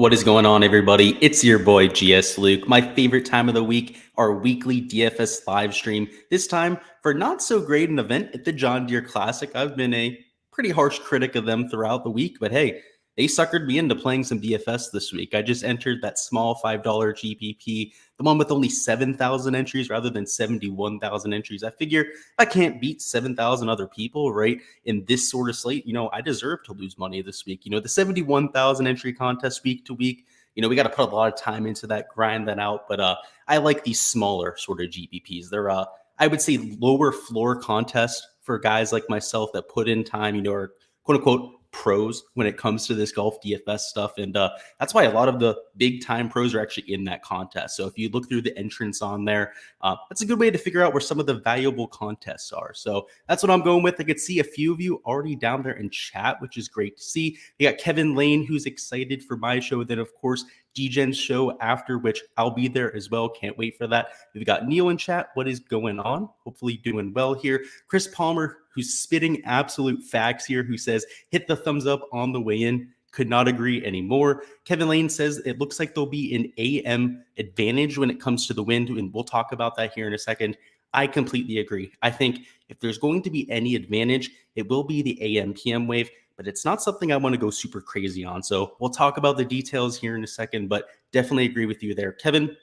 What is going on, everybody? It's your boy GS Luke. My favorite time of the week, our weekly DFS live stream. This time for not so great an event at the John Deere Classic. I've been a pretty harsh critic of them throughout the week, but hey, they suckered me into playing some DFS this week. I just entered that small $5 GPP, the one with only 7,000 entries rather than 71,000 entries. I figure I can't beat 7,000 other people, right? In this sort of slate, I deserve to lose money this week. The 71,000 entry contest week to week, we got to put a lot of time into that, grind that out. But I like these smaller sort of GPPs. They're, I would say, lower floor contests for guys like myself that put in time, are quote unquote pros when it comes to this golf DFS stuff. And that's why a lot of the big time pros are actually in that contest. So if you look through the entrance on there, that's a good way to figure out where some of the valuable contests are. So that's what I'm going with. I could see a few of you already down there in chat, which is great to see. We got Kevin Lane, who's excited for my show. Then, of course, DGen's show after, which I'll be there as well. Can't wait for that. We've got Neil in chat. What is going on? Hopefully doing well here. Chris Palmer, who's spitting absolute facts here, who says, hit the thumbs up on the way in. Could not agree anymore. Kevin Lane says it looks like there'll be an AM advantage when it comes to the wind, and we'll talk about that here in a second. I completely agree. I think if there's going to be any advantage, it will be the AM PM wave, but it's not something I want to go super crazy on. So we'll talk about the details here in a second, but definitely agree with you there. Kevin,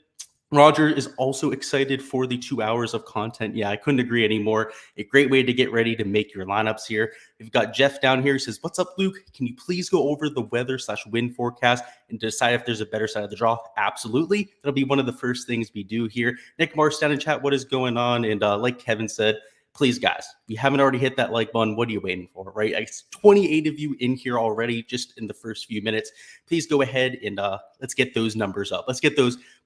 Roger is also excited for the 2 hours of content. Yeah, I couldn't agree anymore. A great way to get ready to make your lineups here. We've got Jeff down here who says, what's up, Luke? Can you please go over the weather/wind forecast and decide if there's a better side of the draw? Absolutely. That'll be one of the first things we do here. Nick Mars down in chat, what is going on? And like Kevin said, please, guys, if you haven't already hit that like button, what are you waiting for, right? It's 28 of you in here already just in the first few minutes. Please go ahead and let's get those numbers up. Let's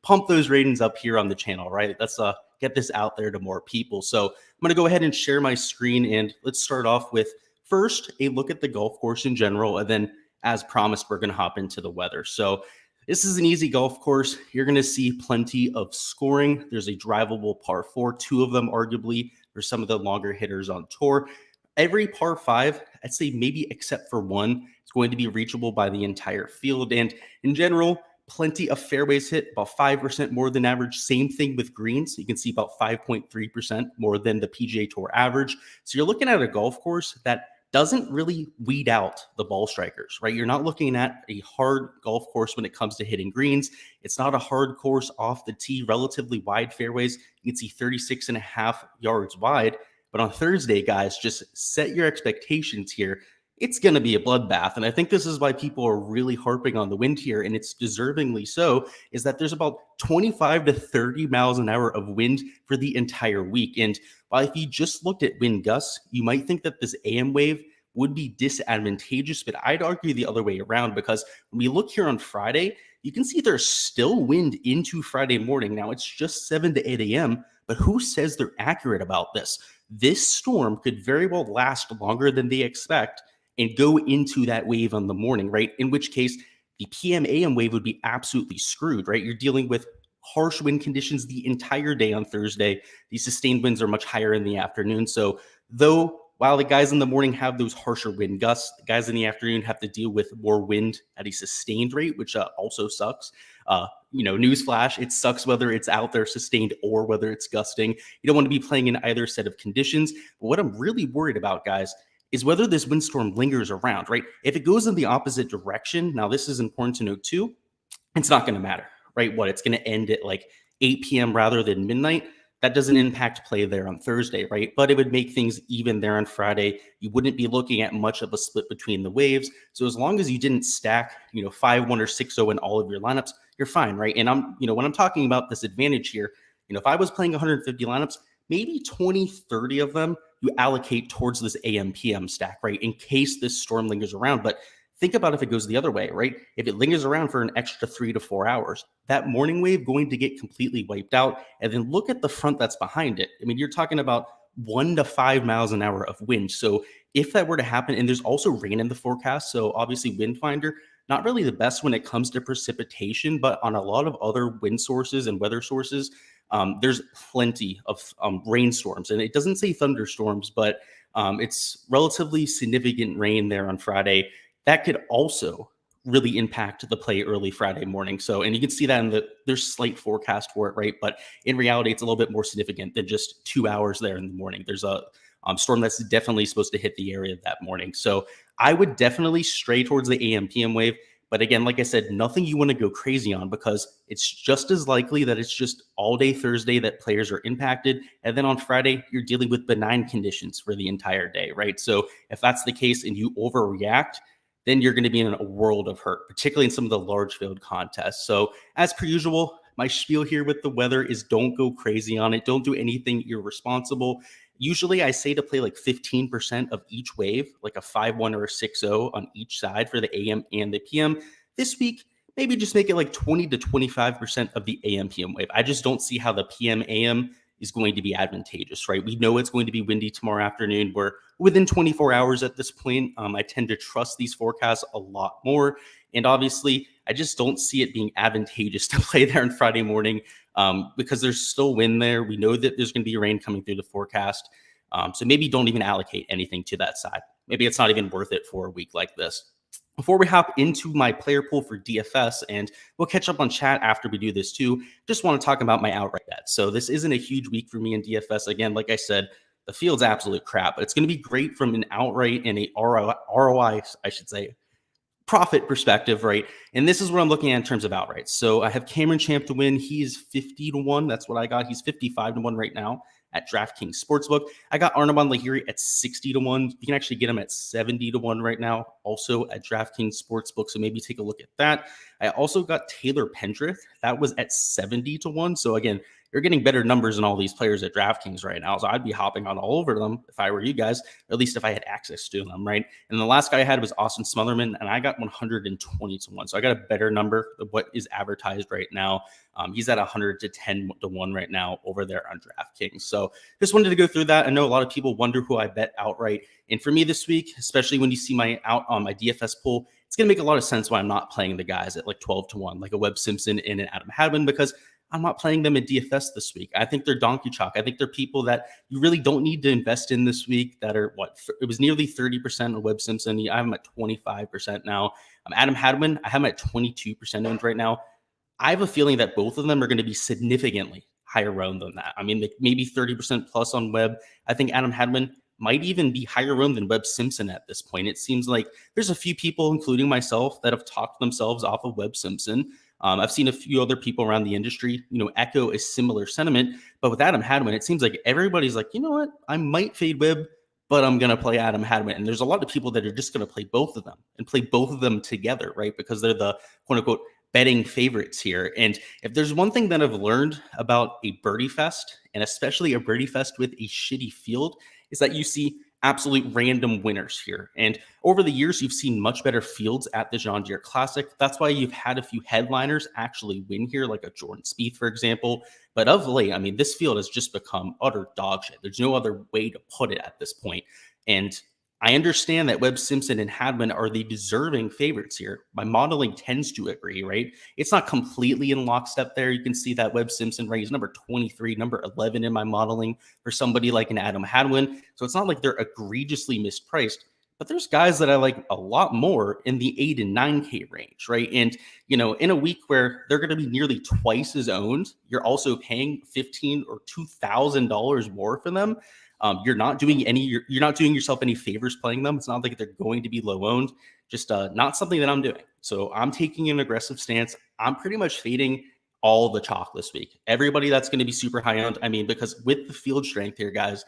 pump those ratings up here on the channel, right? Let's get this out there to more people. So I'm going to go ahead and share my screen, and let's start off with first a look at the golf course in general, and then as promised, we're going to hop into the weather. So this is an easy golf course. You're going to see plenty of scoring. There's a drivable par 4, 2 of them arguably. There's some of the longer hitters on tour. Every par 5, I'd say maybe except for one, is going to be reachable by the entire field. And in general, plenty of fairways hit, about 5% more than average. Same thing with greens. You can see about 5.3% more than the PGA Tour average. So you're looking at a golf course that doesn't really weed out the ball strikers, right? You're not looking at a hard golf course when it comes to hitting greens. It's not a hard course off the tee, relatively wide fairways. You can see 36.5 yards wide. But on Thursday, guys, just set your expectations here. It's going to be a bloodbath. And I think this is why people are really harping on the wind here, and it's deservingly so, is that there's about 25 to 30 miles an hour of wind for the entire week. And while if you just looked at wind gusts, you might think that this AM wave would be disadvantageous, but I'd argue the other way around, because when we look here on Friday, you can see there's still wind into Friday morning. Now, it's just 7 to 8 a.m., but who says they're accurate about this? This storm could very well last longer than they expect and go into that wave on the morning, right? In which case, the PM AM wave would be absolutely screwed, right? You're dealing with harsh wind conditions the entire day on Thursday. These sustained winds are much higher in the afternoon. So while the guys in the morning have those harsher wind gusts, the guys in the afternoon have to deal with more wind at a sustained rate, which also sucks. Newsflash, it sucks whether it's out there sustained or whether it's gusting. You don't want to be playing in either set of conditions. But what I'm really worried about, guys, is whether this windstorm lingers around, right? If it goes in the opposite direction, now this is important to note too, it's not going to matter, right? It's going to end at like 8 p.m. rather than midnight. That doesn't impact play there on Thursday, right? But it would make things even there on Friday. You wouldn't be looking at much of a split between the waves. So as long as you didn't stack, 5-1 or 6-0 in all of your lineups, you're fine, right? And when I'm talking about this advantage here, if I was playing 150 lineups, maybe 20, 30 of them you allocate towards this AM PM stack, right? In case this storm lingers around. But think about if it goes the other way, right? If it lingers around for an extra 3 to 4 hours, that morning wave going to get completely wiped out. And then look at the front that's behind it. I mean, you're talking about 1 to 5 miles an hour of wind. So if that were to happen, and there's also rain in the forecast, so obviously Wind Finder, not really the best when it comes to precipitation, but on a lot of other wind sources and weather sources, there's plenty of rainstorms. And it doesn't say thunderstorms, but it's relatively significant rain there on Friday. That could also really impact the play early Friday morning. So, and you can see that in there's slight forecast for it, right? But in reality, it's a little bit more significant than just 2 hours there in the morning. There's a storm that's definitely supposed to hit the area that morning. So I would definitely stray towards the AM PM wave. But again, like I said, nothing you want to go crazy on, because it's just as likely that it's just all day Thursday that players are impacted. And then on Friday, you're dealing with benign conditions for the entire day, right? So if that's the case and you overreact, then you're going to be in a world of hurt, particularly in some of the large field contests. So as per usual, my spiel here with the weather is don't go crazy on it. Don't do anything irresponsible. Usually I say to play like 15% of each wave, like a 5-1 or a 6-0 on each side for the AM and the PM. This week, maybe just make it like 20 to 25% of the AM PM wave. I just don't see how the PM AM is going to be advantageous, right? We know it's going to be windy tomorrow afternoon. We're within 24 hours at this point. I tend to trust these forecasts a lot more. And obviously, I just don't see it being advantageous to play there on Friday morning because there's still wind there. We know that there's going to be rain coming through the forecast. So maybe don't even allocate anything to that side. Maybe it's not even worth it for a week like this. Before we hop into my player pool for DFS, and we'll catch up on chat after we do this too, just want to talk about my outright bet. So this isn't a huge week for me in DFS. Again, like I said, the field's absolute crap, but it's going to be great from an outright and a ROI, I should say, profit perspective, right? And this is what I'm looking at in terms of outrights. So I have Cameron Champ to win. He's 50 to 1. That's what I got. He's 55 to 1 right now at Draftkings Sportsbook. I got Arnaban Lahiri at 60 to 1. You can actually get him at 70 to 1 right now, also at Draftkings Sportsbook. So maybe take a look at that. I also got Taylor Pendrith. That was at 70 to 1. So again, you're getting better numbers than all these players at DraftKings right now. So I'd be hopping on all over them if I were you guys, or at least if I had access to them, right? And the last guy I had was Austin Smotherman, and I got 120 to 1. So I got a better number of what is advertised right now. He's at 110 to 1 right now over there on DraftKings. So just wanted to go through that. I know a lot of people wonder who I bet outright. And for me this week, especially when you see my my DFS pool, it's going to make a lot of sense why I'm not playing the guys at like 12 to 1, like a Webb Simpson and an Adam Hadwin, because I'm not playing them in DFS this week. I think they're donkey chalk. I think they're people that you really don't need to invest in this week that are it was nearly 30% of Webb Simpson. I have him at 25% now. Adam Hadwin, I have him at 22% owned right now. I have a feeling that both of them are going to be significantly higher owned than that. I mean, maybe 30% plus on Webb. I think Adam Hadwin might even be higher owned than Webb Simpson at this point. It seems like there's a few people, including myself, that have talked themselves off of Webb Simpson. I've seen a few other people around the industry, echo a similar sentiment. But with Adam Hadwin, it seems like everybody's like, you know what? I might fade Webb, but I'm going to play Adam Hadwin. And there's a lot of people that are just going to play both of them and play both of them together, right? Because they're the quote unquote betting favorites here. And if there's one thing that I've learned about a birdie fest, and especially a birdie fest with a shitty field, is that you see absolute random winners here. And over the years, you've seen much better fields at the John Deere Classic. That's why you've had a few headliners actually win here, like a Jordan Spieth, for example. But of late, I mean, this field has just become utter dog shit. There's no other way to put it at this point. And I understand that Webb Simpson and Hadwin are the deserving favorites here. My modeling tends to agree, right? It's not completely in lockstep there. You can see that Webb Simpson, right, is number 23, number 11 in my modeling for somebody like an Adam Hadwin. So it's not like they're egregiously mispriced, but there's guys that I like a lot more in the 8 and 9K range, right? And, in a week where they're going to be nearly twice as owned, you're also paying $1,500 or $2,000 more for them. You're not doing yourself any favors playing them. It's not like they're going to be low owned, just not something that I'm doing. So I'm taking an aggressive stance. I'm pretty much fading all the chalk this week. Everybody that's going to be super high owned. I mean, because with the field strength here, guys,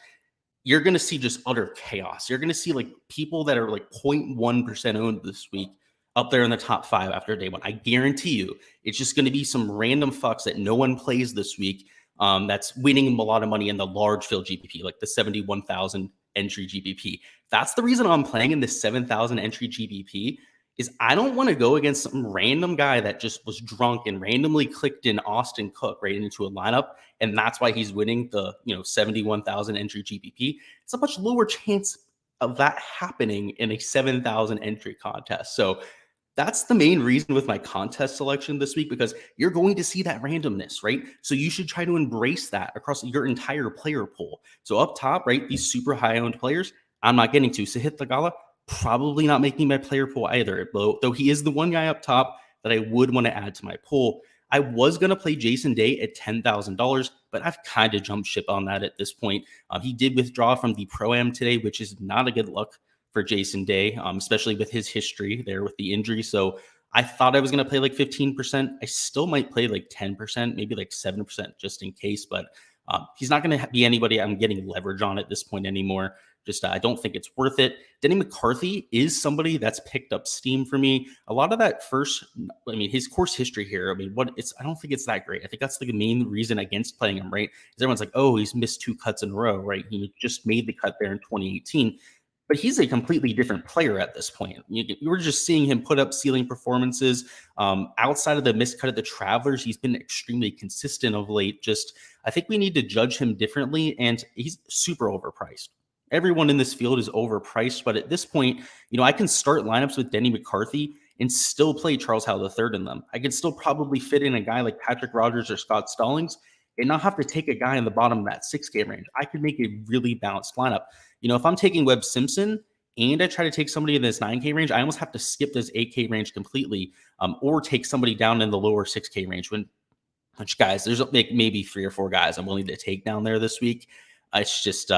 you're going to see just utter chaos. You're going to see like people that are like 0.1% owned this week up there in the top 5 after day 1. I guarantee you it's just going to be some random fucks that no one plays this week. That's winning a lot of money in the large field GPP, like the 71,000 entry GPP. That's the reason I'm playing in this 7,000 entry GPP is I don't want to go against some random guy that just was drunk and randomly clicked in Austin Cook right into a lineup. And that's why he's winning the, 71,000 entry GPP. It's a much lower chance of that happening in a 7,000 entry contest. So that's the main reason with my contest selection this week, because you're going to see that randomness, right? So you should try to embrace that across your entire player pool. So up top, right, these super high owned players, I'm not getting to. Sahith Theegala, Probably not making my player pool either, though he is the one guy up top that I would want to add to my pool. I was going to play Jason Day at $10,000, but I've kind of jumped ship on that at this point. He did withdraw from the Pro-Am today, which is not a good look for Jason Day, especially with his history there with the injury. So I thought I was going to play like 15%. I still might play like 10%, maybe like 7% just in case, but he's not going to be anybody I'm getting leverage on at this point anymore. Just I don't think it's worth it. Denny McCarthy is somebody that's picked up steam for me. A lot of that first, I mean, his course history here. I mean, I don't think it's that great. I think that's the main reason against playing him, right? Is everyone's like, oh, he's missed 2 cuts in a row, right? He just made the cut there in 2018. But he's a completely different player at this point. You were just seeing him put up ceiling performances. Outside of the missed cut at the Travelers, he's been extremely consistent of late. Just, I think we need to judge him differently, and he's super overpriced. Everyone in this field is overpriced, but at this point, I can start lineups with Denny McCarthy and still play Charles Howell III in them. I could still probably fit in a guy like Patrick Rogers or Scott Stallings and not have to take a guy in the bottom of that 6K range. I could make a really balanced lineup. If I'm taking Webb Simpson and I try to take somebody in this 9K range, I almost have to skip this 8K range completely, or take somebody down in the lower 6K range. Which guys, there's maybe 3 or 4 guys I'm willing to take down there this week. It's just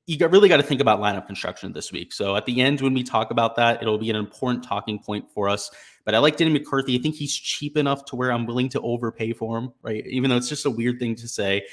you really got to think about lineup construction this week. So at the end, when we talk about that, it'll be an important talking point for us. But I like Denny McCarthy. I think he's cheap enough to where I'm willing to overpay for him, right? Even though it's just a weird thing to say.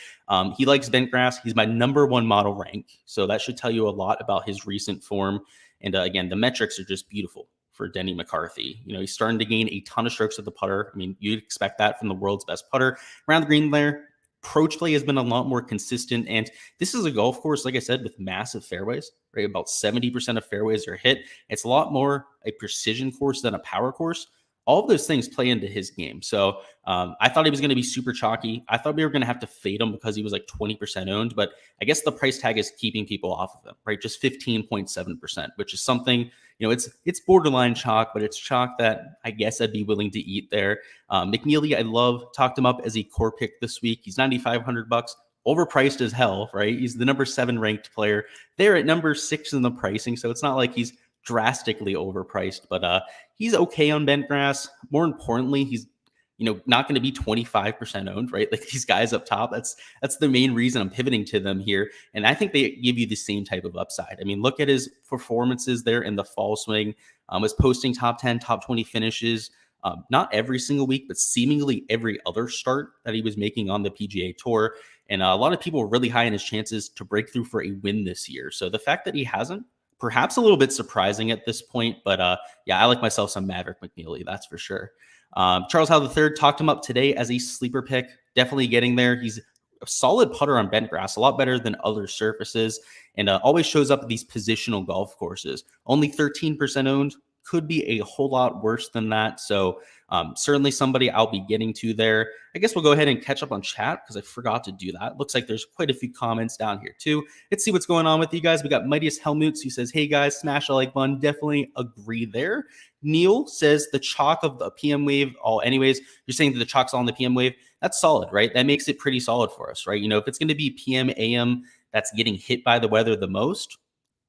He likes bent grass. He's my #1 model rank. So that should tell you a lot about his recent form. And again, the metrics are just beautiful for Denny McCarthy. He's starting to gain a ton of strokes at the putter. I mean, you'd expect that from the world's best putter. Around the green there, approach play has been a lot more consistent. And this is a golf course, like I said, with massive fairways, right? About 70% of fairways are hit. It's a lot more a precision course than a power course. All of those things play into his game. So I thought he was going to be super chalky. I thought we were going to have to fade him because he was like 20% owned, but I guess the price tag is keeping people off of him, right? Just 15.7%, which is something, it's borderline chalk, but it's chalk that I guess I'd be willing to eat there. McNeely, I love, talked him up as a core pick this week. He's $9,500, overpriced as hell, right? He's the #7 ranked player. They're at #6 in the pricing, so it's not like he's drastically overpriced, but he's okay on bent grass. More importantly, he's not going to be 25% owned, right? Like these guys up top, that's the main reason I'm pivoting to them here. And I think they give you the same type of upside. I mean, look at his performances there in the fall swing. Was posting top 10, top 20 finishes, not every single week, but seemingly every other start that he was making on the PGA Tour. And a lot of people were really high in his chances to break through for a win this year. So the fact that he hasn't, perhaps a little bit surprising at this point, but yeah, I like myself some Maverick McNeely, that's for sure. Charles Howell III, talked him up today as a sleeper pick, definitely getting there. He's a solid putter on bent grass, a lot better than other surfaces, and always shows up at these positional golf courses. Only 13% owned, could be a whole lot worse than that. So certainly somebody I'll be getting to there. I guess we'll go ahead and catch up on chat because I forgot to do that. Looks like there's quite a few comments down here too. Let's see what's going on with you guys. We got Mightiest Helmuts who says, hey guys, smash a like button. Definitely agree there. Neil says the chalk of the PM wave. Anyways, you're saying that the chalk's all on the PM wave. That's solid, right? That makes it pretty solid for us, right? If it's going to be PM, AM that's getting hit by the weather the most,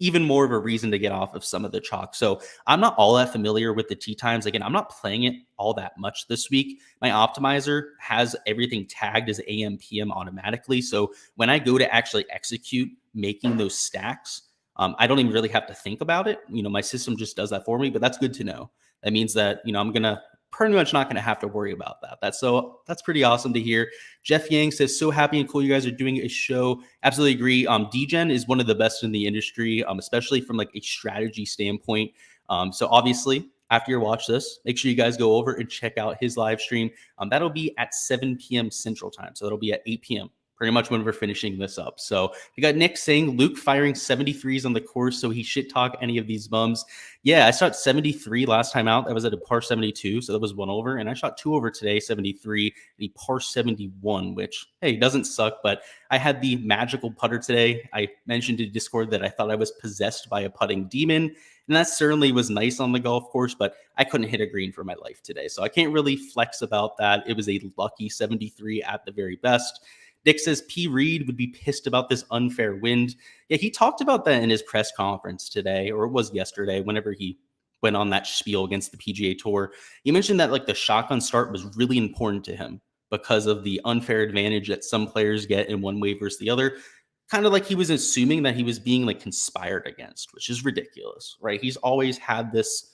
even more of a reason to get off of some of the chalk. So I'm not all that familiar with the tee times. Again, I'm not playing it all that much this week. My optimizer has everything tagged as AM, PM automatically. So when I go to actually execute making those stacks, I don't even really have to think about it. My system just does that for me, but that's good to know. That means that, I'm going to pretty much not going to have to worry about that. That's pretty awesome to hear. Jeff Yang says, so happy and cool you guys are doing a show. Absolutely agree. DGen is one of the best in the industry, especially from like a strategy standpoint. So obviously, after you watch this, make sure you guys go over and check out his live stream. That'll be at 7 p.m. Central Time. So that'll be at 8 p.m. pretty much when we're finishing this up. So we got Nick saying Luke firing 73s on the course, so he shit talk any of these bums. Yeah, I shot 73 last time out. That was at a par 72, so that was 1 over. And I shot 2 over today, 73, the par 71, which, hey, doesn't suck. But I had the magical putter today. I mentioned to Discord that I thought I was possessed by a putting demon. And that certainly was nice on the golf course, but I couldn't hit a green for my life today. So I can't really flex about that. It was a lucky 73 at the very best. Dick says P. Reed would be pissed about this unfair wind. Yeah, he talked about that in his press conference today, or it was yesterday, whenever he went on that spiel against the PGA Tour. He mentioned that like the shotgun start was really important to him because of the unfair advantage that some players get in one way versus the other. Kind of like he was assuming that he was being like conspired against, which is ridiculous, right? He's always had this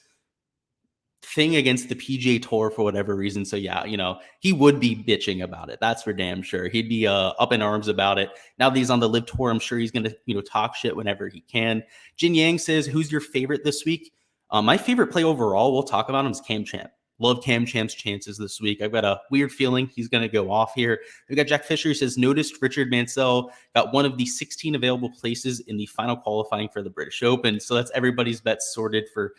thing against the PGA Tour for whatever reason. So yeah, he would be bitching about it. That's for damn sure. He'd be up in arms about it. Now that he's on the Live Tour, I'm sure he's gonna talk shit whenever he can. Jin Yang says, "Who's your favorite this week?" My favorite play overall, we'll talk about him, is Cam Champ. Love Cam Champ's chances this week. I've got a weird feeling he's going to go off here. We've got Jack Fisher who says, noticed Richard Mansell got one of the 16 available places in the final qualifying for the British Open. So that's everybody's bets sorted for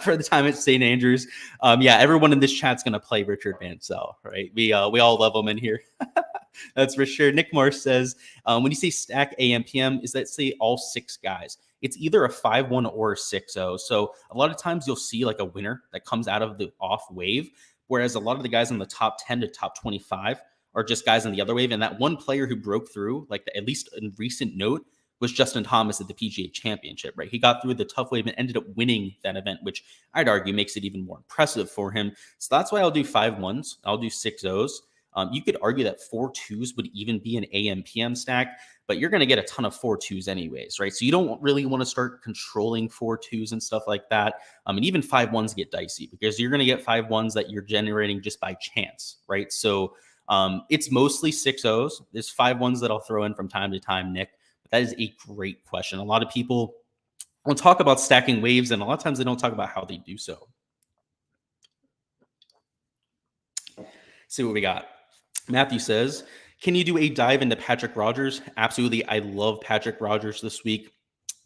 for the time at St. Andrews. Yeah, everyone in this chat's going to play Richard Mansell, right? We all love him in here. That's for sure. Nick Marsh says, when you say stack AM PM, is that say all 6 guys? It's either a 5-1 or a 6-0. So a lot of times you'll see like a winner that comes out of the off wave, whereas a lot of the guys in the top 10 to top 25 are just guys on the other wave. And that one player who broke through, like at least in recent note, was Justin Thomas at the PGA Championship, right? He got through the tough wave and ended up winning that event, which I'd argue makes it even more impressive for him. So that's why I'll do 5-1s. I'll do 6-0s. You could argue that 4-2s would even be an AM PM stack, but you're going to get a ton of 4-2s anyways, right? So you don't really want to start controlling 4-2s and stuff like that. And even 5-1s get dicey because you're going to get 5-1s that you're generating just by chance, right? So it's mostly 6-0s. There's 5-1s that I'll throw in from time to time, Nick. But that is a great question. A lot of people will talk about stacking waves, and a lot of times they don't talk about how they do so. See what we got. Matthew says, can you do a dive into Patrick Rogers? Absolutely. I love Patrick Rogers this week.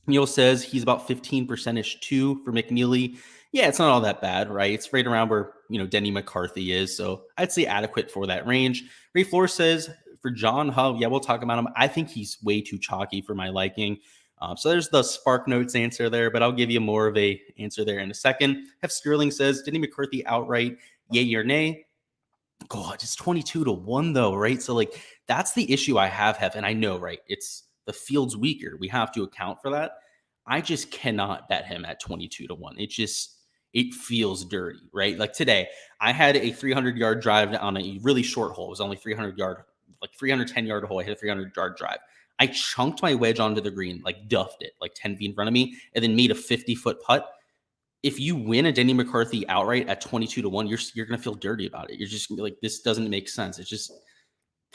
Neil says he's about 15%-ish too for McNeely. Yeah, it's not all that bad, right? It's right around where, Denny McCarthy is. So I'd say adequate for that range. Ray Floor says for John Hull, yeah, we'll talk about him. I think he's way too chalky for my liking. So there's the Spark Notes answer there, but I'll give you more of a answer there in a second. F. Sterling says, Denny McCarthy outright, yay or nay? God, it's 22-1 though, right? So like that's the issue I have, and I know, right? It's the field's weaker. We have to account for that. I just cannot bet him at 22-1. It feels dirty, right? Like today, I had a 300-yard drive on a really short hole. It was only 310-yard hole. I hit a 300-yard drive. I chunked my wedge onto the green, like duffed it, like 10 feet in front of me, and then made a 50-foot putt. If you win a Denny McCarthy outright at 22-1, you're going to feel dirty about it. You're just gonna be like, this doesn't make sense. It's just,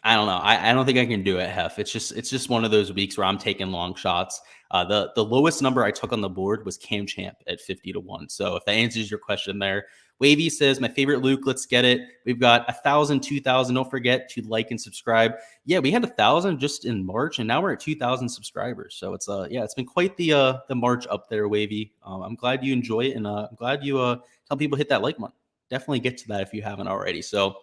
I don't know. I don't think I can do it, Hef. It's just one of those weeks where I'm taking long shots. The lowest number I took on the board was Cam Champ at 50-1. So if that answers your question there. Wavy says, my favorite Luke, let's get it. We've got 1,000, 2,000. Don't forget to like and subscribe. Yeah, we had 1,000 just in March, and now we're at 2,000 subscribers. So it's been quite the march up there, Wavy. I'm glad you enjoy it, and I'm glad you tell people hit that like button. Definitely get to that if you haven't already. So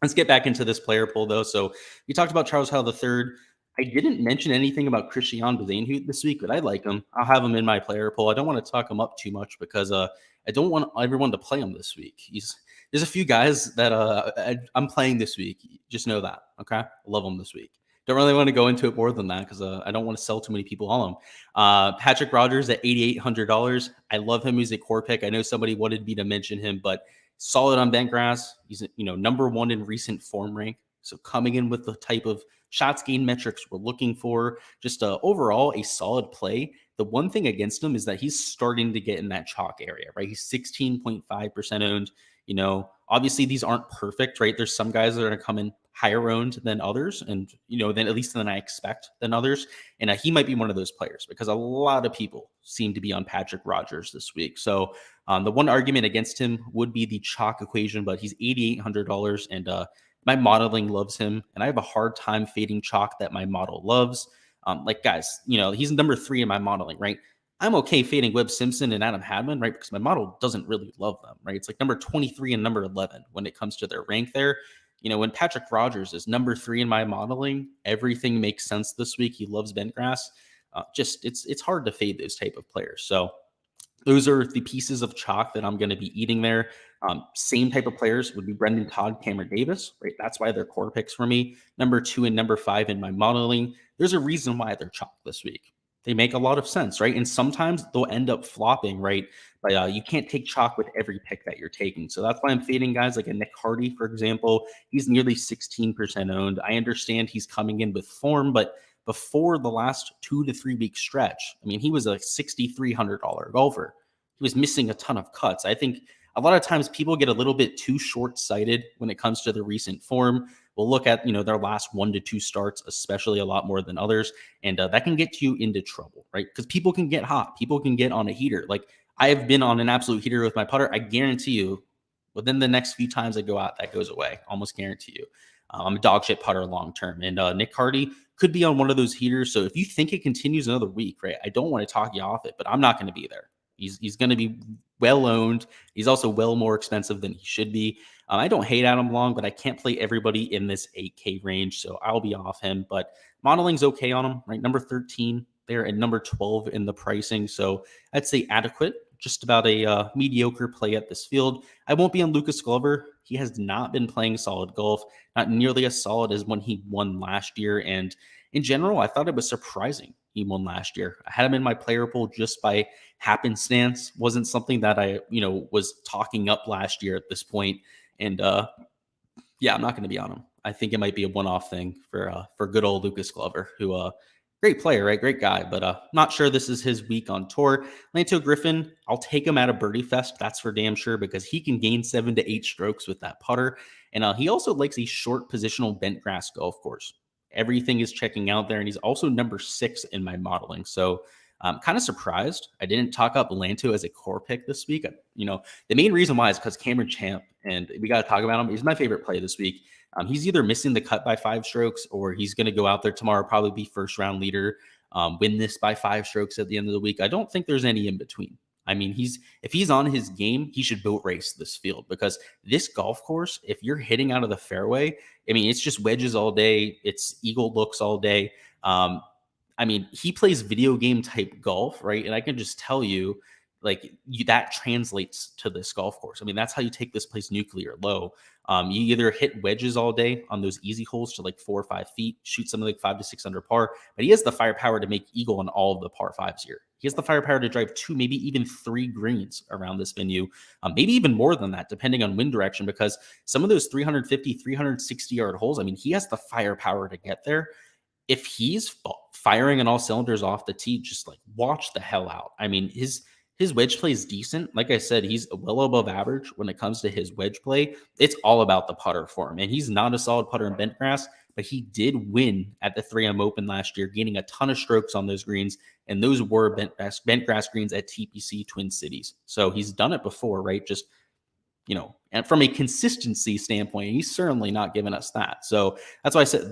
let's get back into this player poll, though. So we talked about Charles Howell III. I didn't mention anything about Christian Bezuidenhout this week, but I like him. I'll have him in my player poll. I don't want to talk him up too much because I don't want everyone to play him this week. There's a few guys that I'm playing this week. Just know that, okay? I love him this week. Don't really want to go into it more than that because I don't want to sell too many people on him. Patrick Rogers at $8,800. I love him. He's a core pick. I know somebody wanted me to mention him, but solid on bent grass. He's number 1 in recent form rank. So coming in with the type of shots gain metrics we're looking for, just overall a solid play. The one thing against him is that he's starting to get in that chalk area, right? He's 16.5% owned. Obviously these aren't perfect, right? There's some guys that are going to come in higher owned than others, and then at least than I expect than others. And he might be one of those players because a lot of people seem to be on Patrick Rogers this week. So the one argument against him would be the chalk equation, but he's $8,800, and my modeling loves him, and I have a hard time fading chalk that my model loves. Guys, he's number 3 in my modeling, right? I'm okay fading Webb Simpson and Adam Hadman, right? Because my model doesn't really love them, right? It's like number 23 and number 11 when it comes to their rank there. When Patrick Rogers is number 3 in my modeling, everything makes sense this week. He loves bent grass. It's hard to fade those type of players. So those are the pieces of chalk that I'm going to be eating there. Same type of players would be Brendan Todd, Cameron Davis, right? That's why they're core picks for me. Number 2 and number 5 in my modeling. There's a reason why they're chalk this week. They make a lot of sense, right? And sometimes they'll end up flopping, right? But you can't take chalk with every pick that you're taking. So that's why I'm fading guys like a Nick Hardy, for example. He's nearly 16% owned. I understand he's coming in with form, but before the last 2 to 3 week stretch, I mean, he was a $6,300 golfer. He was missing a ton of cuts. I think a lot of times people get a little bit too short-sighted when it comes to the recent form. We'll look at their last 1 to 2 starts, especially a lot more than others, and that can get you into trouble, right? Because people can get hot, people can get on a heater. Like I have been on an absolute heater with my putter. I guarantee you, within the next few times I go out, that goes away. Almost guarantee you. I'm a dog shit putter long term, and Nick Hardy could be on one of those heaters. So if you think it continues another week, right? I don't want to talk you off it, but I'm not going to be there. He's going to be well owned. He's also well more expensive than he should be. I don't hate Adam Long, but I can't play everybody in this 8K range, so I'll be off him. But modeling's okay on him, right? Number 13 there and number 12 in the pricing. So I'd say adequate, just about a mediocre play at this field. I won't be on Lucas Glover. He has not been playing solid golf, not nearly as solid as when he won last year. And in general, I thought it was surprising he won last year. I had him in my player pool just by happenstance. Wasn't something that I, was talking up last year at this point. And yeah, I'm not going to be on him. I think it might be a one-off thing for good old Lucas Glover, who great player, right? Great guy, but not sure this is his week on tour. Lanto Griffin, I'll take him at a birdie fest. That's for damn sure because he can gain 7 to 8 strokes with that putter. And he also likes a short positional bent grass golf course. Everything is checking out there. And he's also number 6 in my modeling. So I'm kind of surprised I didn't talk up Lanto as a core pick this week. The main reason why is because Cameron Champ, and we got to talk about him. He's my favorite play this week. He's either missing the cut by 5 strokes or he's going to go out there tomorrow, probably be first round leader, win this by 5 strokes at the end of the week. I don't think there's any in between. I mean, if he's on his game, he should boat race this field because this golf course, if you're hitting out of the fairway, I mean, it's just wedges all day. It's eagle looks all day. I mean, he plays video game type golf, right? And I can just tell you, that translates to this golf course. I mean, that's how you take this place nuclear low. You either hit wedges all day on those easy holes to 4 or 5 feet, shoot something like 5 to 6 under par, but he has the firepower to make eagle on all of the par 5s here. He has the firepower to drive 2, maybe even 3 greens around this venue, maybe even more than that, depending on wind direction, because some of those 350, 360 yard holes, I mean, he has the firepower to get there. If he's firing on all cylinders off the tee, just watch the hell out. I mean, his wedge play is decent. Like I said, he's well above average when it comes to his wedge play. It's all about the putter for him. And he's not a solid putter in bent grass, but he did win at the 3M Open last year, gaining a ton of strokes on those greens. And those were bent grass greens at TPC Twin Cities. So he's done it before, right? Just, and from a consistency standpoint, he's certainly not giving us that. So that's why I said,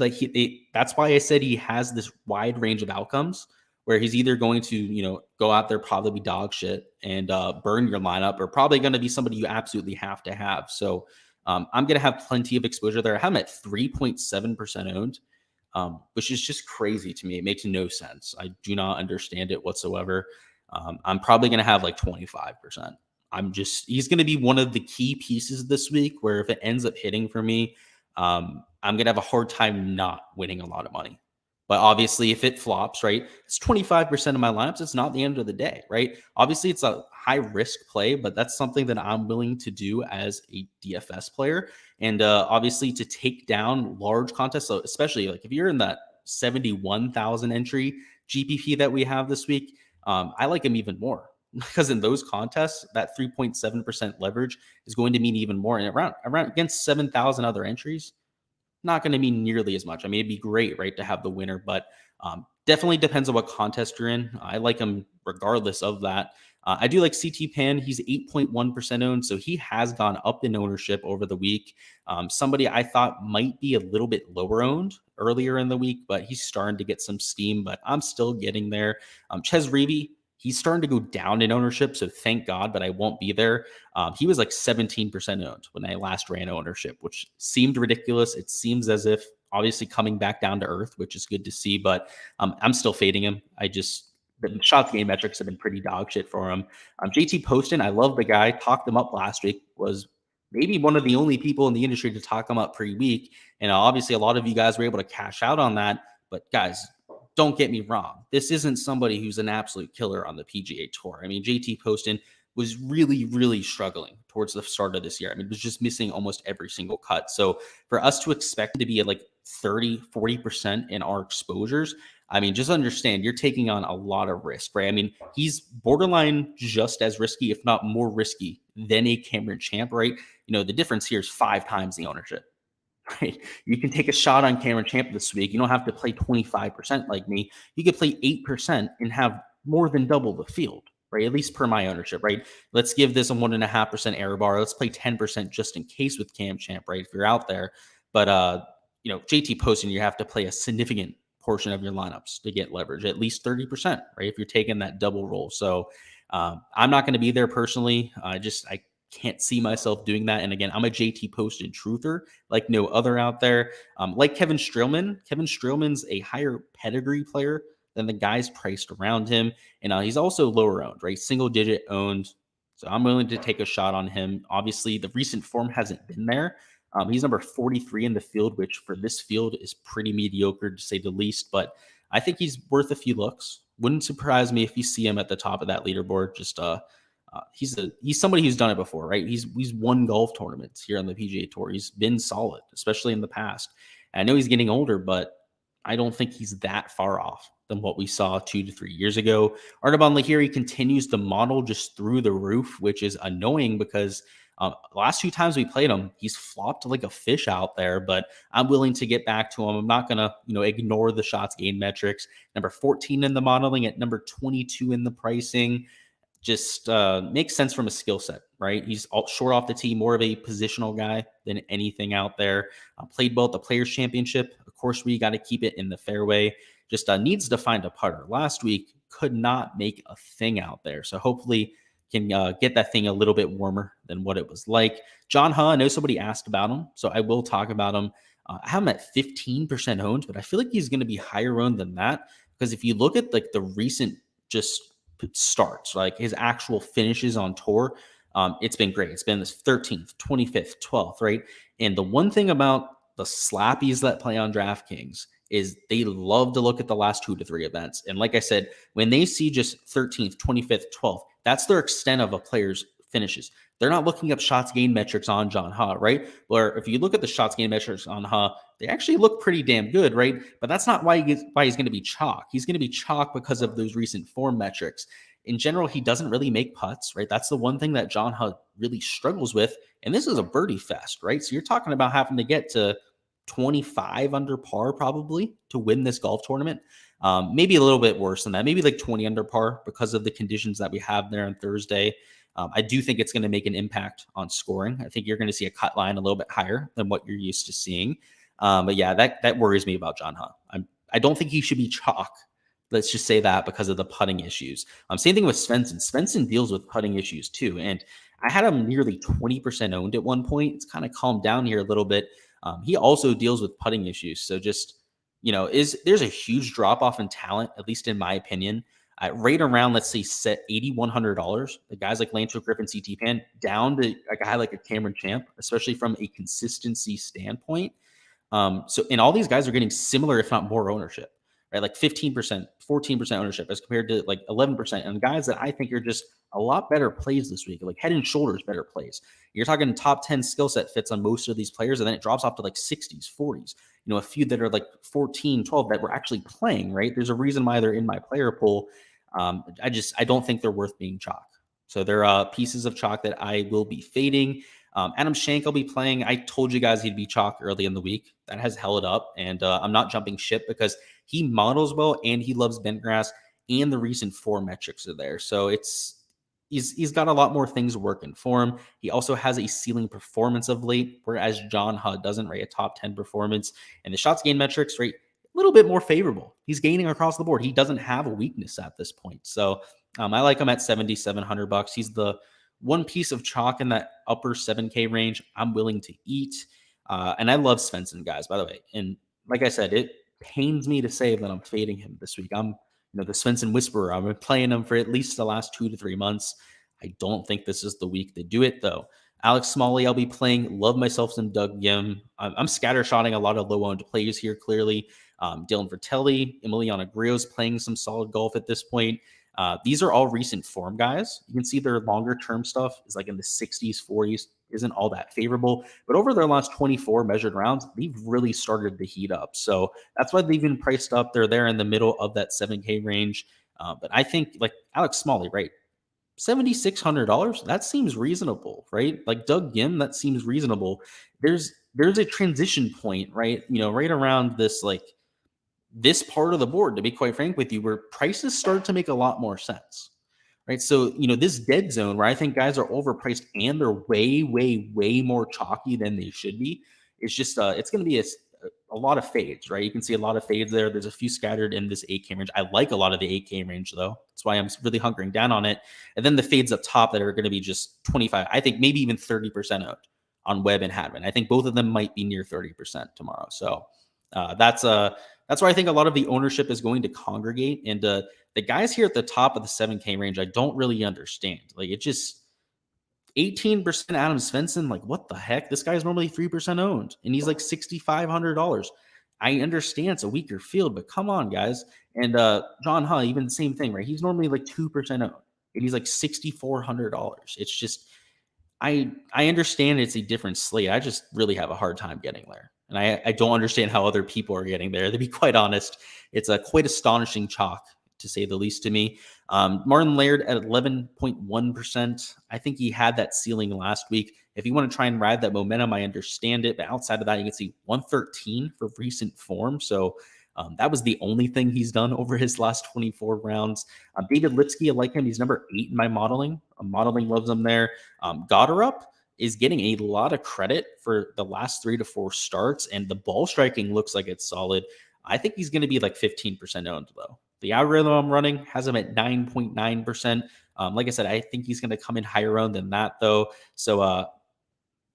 that's why I said he has this wide range of outcomes where he's either going to, go out there, probably be dog shit and burn your lineup, or probably going to be somebody you absolutely have to have. So I'm going to have plenty of exposure there. I have him at 3.7% owned, which is just crazy to me. It makes no sense. I do not understand it whatsoever. I'm probably going to have 25%. He's going to be one of the key pieces this week where if it ends up hitting for me, I'm going to have a hard time not winning a lot of money. But obviously, if it flops, right, it's 25% of my lineups. It's not the end of the day, right? Obviously, it's a high risk play, but that's something that I'm willing to do as a DFS player. And obviously, to take down large contests, so especially if you're in that 71,000 entry GPP that we have this week, I like him even more. Because in those contests, that 3.7% leverage is going to mean even more. And around against 7,000 other entries, not going to mean nearly as much. I mean, it'd be great, right, to have the winner, but definitely depends on what contest you're in. I like him regardless of that. I do like CT Pan. He's 8.1% owned, so he has gone up in ownership over the week. Somebody I thought might be a little bit lower owned earlier in the week, but he's starting to get some steam, but I'm still getting there. Ches Reavie, he's starting to go down in ownership, so thank God, but I won't be there. He was 17% owned when I last ran ownership, which seemed ridiculous. It seems as if obviously coming back down to earth, which is good to see, but I'm still fading him. The shot game metrics have been pretty dog shit for him. JT Poston, I love the guy. Talked him up last week. Was maybe one of the only people in the industry to talk him up pre-week. And obviously, a lot of you guys were able to cash out on that. But guys, don't get me wrong. This isn't somebody who's an absolute killer on the PGA Tour. I mean, JT Poston was really, really struggling towards the start of this year. I mean, was just missing almost every single cut. So for us to expect him to be at like 30, 40% in our exposures, I mean, just understand you're taking on a lot of risk, right? I mean, he's borderline just as risky, if not more risky than a Cameron Champ, right? The difference here is 5 times the ownership. Right. You can take a shot on Cameron Champ this week. You don't have to play 25% like me. You could play 8% and have more than double the field, right? At least per my ownership, right? Let's give this a 1.5% error bar. Let's play 10% just in case with Cam Champ, right? If you're out there. But JT Poston, you have to play a significant portion of your lineups to get leverage, at least 30%, right? If you're taking that double roll. So I'm not going to be there personally. I can't see myself doing that. And again, I'm a JT Poston truther like no other out there. Like Kevin Streelman. Kevin Streelman's a higher pedigree player than the guys priced around him. And he's also lower owned, right? Single digit owned. So I'm willing to take a shot on him. Obviously, the recent form hasn't been there. He's number 43 in the field, which for this field is pretty mediocre to say the least. But I think he's worth a few looks. Wouldn't surprise me if you see him at the top of that leaderboard. Just he's somebody who's done it before, right? He's won golf tournaments here on the PGA Tour. He's been solid, especially in the past. And I know he's getting older, but I don't think he's that far off than what we saw 2 to 3 years ago. Arnaban Lahiri continues to model just through the roof, which is annoying because the last 2 times we played him, he's flopped like a fish out there, but I'm willing to get back to him. I'm not going to, ignore the shots gained metrics. Number 14 in the modeling, at number 22 in the pricing. Just makes sense from a skill set, right? He's short off the tee, more of a positional guy than anything out there. Played well at the Players Championship. Of course, we got to keep it in the fairway. Just needs to find a putter. Last week, could not make a thing out there. So hopefully can get that thing a little bit warmer than what it was like. John Huh, I know somebody asked about him, so I will talk about him. I have him at 15% owned, but I feel like he's going to be higher owned than that because if you look at like the recent just starts, like his actual finishes on tour, it's been great. It's been this 13th, 25th, 12th, right? And the one thing about the slappies that play on DraftKings is they love to look at the last 2 to 3 events. And like I said, when they see just 13th, 25th, 12th, that's their extent of a player's finishes. They're not looking up shots gained metrics on John Huh, right? Where if you look at the shots gained metrics on Huh, they actually look pretty damn good, right? But that's not why he's going to be chalk. He's going to be chalk because of those recent form metrics. In general, he doesn't really make putts, right? That's the one thing that John Huh really struggles with. And this is a birdie fest, right? So you're talking about having to get to 25 under par probably to win this golf tournament. Maybe a little bit worse than that, maybe like 20 under par because of the conditions that we have there on Thursday. I do think it's going to make an impact on scoring. I think you're going to see a cut line a little bit higher than what you're used to seeing. But yeah, that worries me about John Huh. I don't think he should be chalk. Let's just say that because of the putting issues. Same thing with Svensson. Svensson deals with putting issues too. And I had him nearly 20% owned at one point. It's kind of calmed down here a little bit. He also deals with putting issues. So just, there's a huge drop off in talent, at least in my opinion. Right around, let's say, set $8,100. The guys like Lance Griffin, CT Pan, down to a guy like a Cameron Champ, especially from a consistency standpoint. And all these guys are getting similar, if not more ownership, right? Like 15%, 14% ownership as compared to like 11%. And guys that I think are just a lot better plays this week, like head and shoulders better plays. You're talking top 10 skill set fits on most of these players, and then it drops off to like 60s, 40s. A few that are like 14, 12 that we're actually playing, right? There's a reason why they're in my player pool. I don't think they're worth being chalk. So they're pieces of chalk that I will be fading. Adam Schenk I'll be playing. I told you guys he'd be chalk early in the week. That has held up, and I'm not jumping ship because he models well and he loves bent grass, and the recent form metrics are there. So he's got a lot more things working for him. He also has a ceiling performance of late, whereas John Huh doesn't, right? A top 10 performance, and the shots gained metrics, right? A little bit more favorable. He's gaining across the board. He doesn't have a weakness at this point. So I like him at $7,700. He's the one piece of chalk in that upper 7K range I'm willing to eat. And I love Svensson, guys, by the way. And like I said, it pains me to say that I'm fading him this week. I'm the Svensson whisperer. I've been playing him for at least the last 2 to 3 months. I don't think this is the week to do it, though. Alex Smalley, I'll be playing. Love myself some Doug Yim. I'm scattershotting a lot of low-owned plays here, clearly. Dylan Vertelli, Emiliano Grillo's playing some solid golf at this point. These are all recent form guys. You can see their longer-term stuff is like in the 60s, 40s, isn't all that favorable. But over their last 24 measured rounds, they've really started to heat up. So that's why they've been priced up. They're there in the middle of that 7K range. But I think like Alex Smalley, right? $7,600, that seems reasonable, right? Like Doug Gim, that seems reasonable. There's a transition point, right? Right around this like this part of the board, to be quite frank with you, where prices start to make a lot more sense, right? So, this dead zone where I think guys are overpriced and they're way, way, way more chalky than they should be. It's just, it's going to be a lot of fades, right? You can see a lot of fades there. There's a few scattered in this 8K range. I like a lot of the 8K range, though. That's why I'm really hunkering down on it. And then the fades up top that are going to be just 25, I think maybe even 30% owned on Webb and Hadwin. I think both of them might be near 30% tomorrow. So that's where I think a lot of the ownership is going to congregate. And the guys here at the top of the 7K range, I don't really understand. Like, it just 18% Adam Svensson. Like, what the heck? This guy's normally 3% owned, and he's like $6,500. I understand it's a weaker field, but come on, guys. And John Hull, even the same thing, right? He's normally like 2% owned, and he's like $6,400. It's just, I understand it's a different slate. I just really have a hard time getting there. And I don't understand how other people are getting there. To be quite honest, it's a quite astonishing chalk, to say the least, to me. Martin Laird at 11.1%. I think he had that ceiling last week. If you want to try and ride that momentum, I understand it. But outside of that, you can see 113 for recent form. So that was the only thing he's done over his last 24 rounds. David Lipsky, I like him. He's number 8 in my modeling. Modeling loves him there. Gotterup is getting a lot of credit for the last 3 to 4 starts, and the ball striking looks like it's solid. I think he's going to be like 15% owned, though. The algorithm I'm running has him at 9.9%. Like I said, I think he's going to come in higher owned than that, though. So,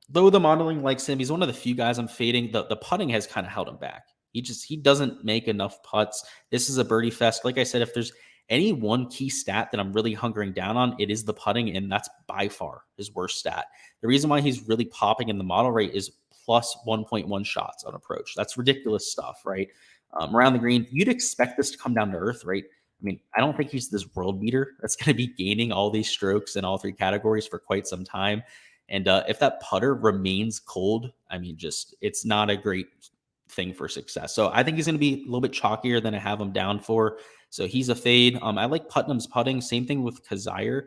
though the modeling likes him, he's one of the few guys I'm fading. The putting has kind of held him back. He doesn't make enough putts. This is a birdie fest. Like I said, if there's any one key stat that I'm really hunkering down on, it is the putting, and that's by far his worst stat. The reason why he's really popping in the model rate is plus 1.1 shots on approach. That's ridiculous stuff, right? Around the green, you'd expect this to come down to earth, right? I mean, I don't think he's this world beater that's going to be gaining all these strokes in all 3 categories for quite some time. And if that putter remains cold, I mean, just it's not a great thing for success. So I think he's going to be a little bit chalkier than I have him down for. So he's a fade. I like Putnam's putting. Same thing with Kazire.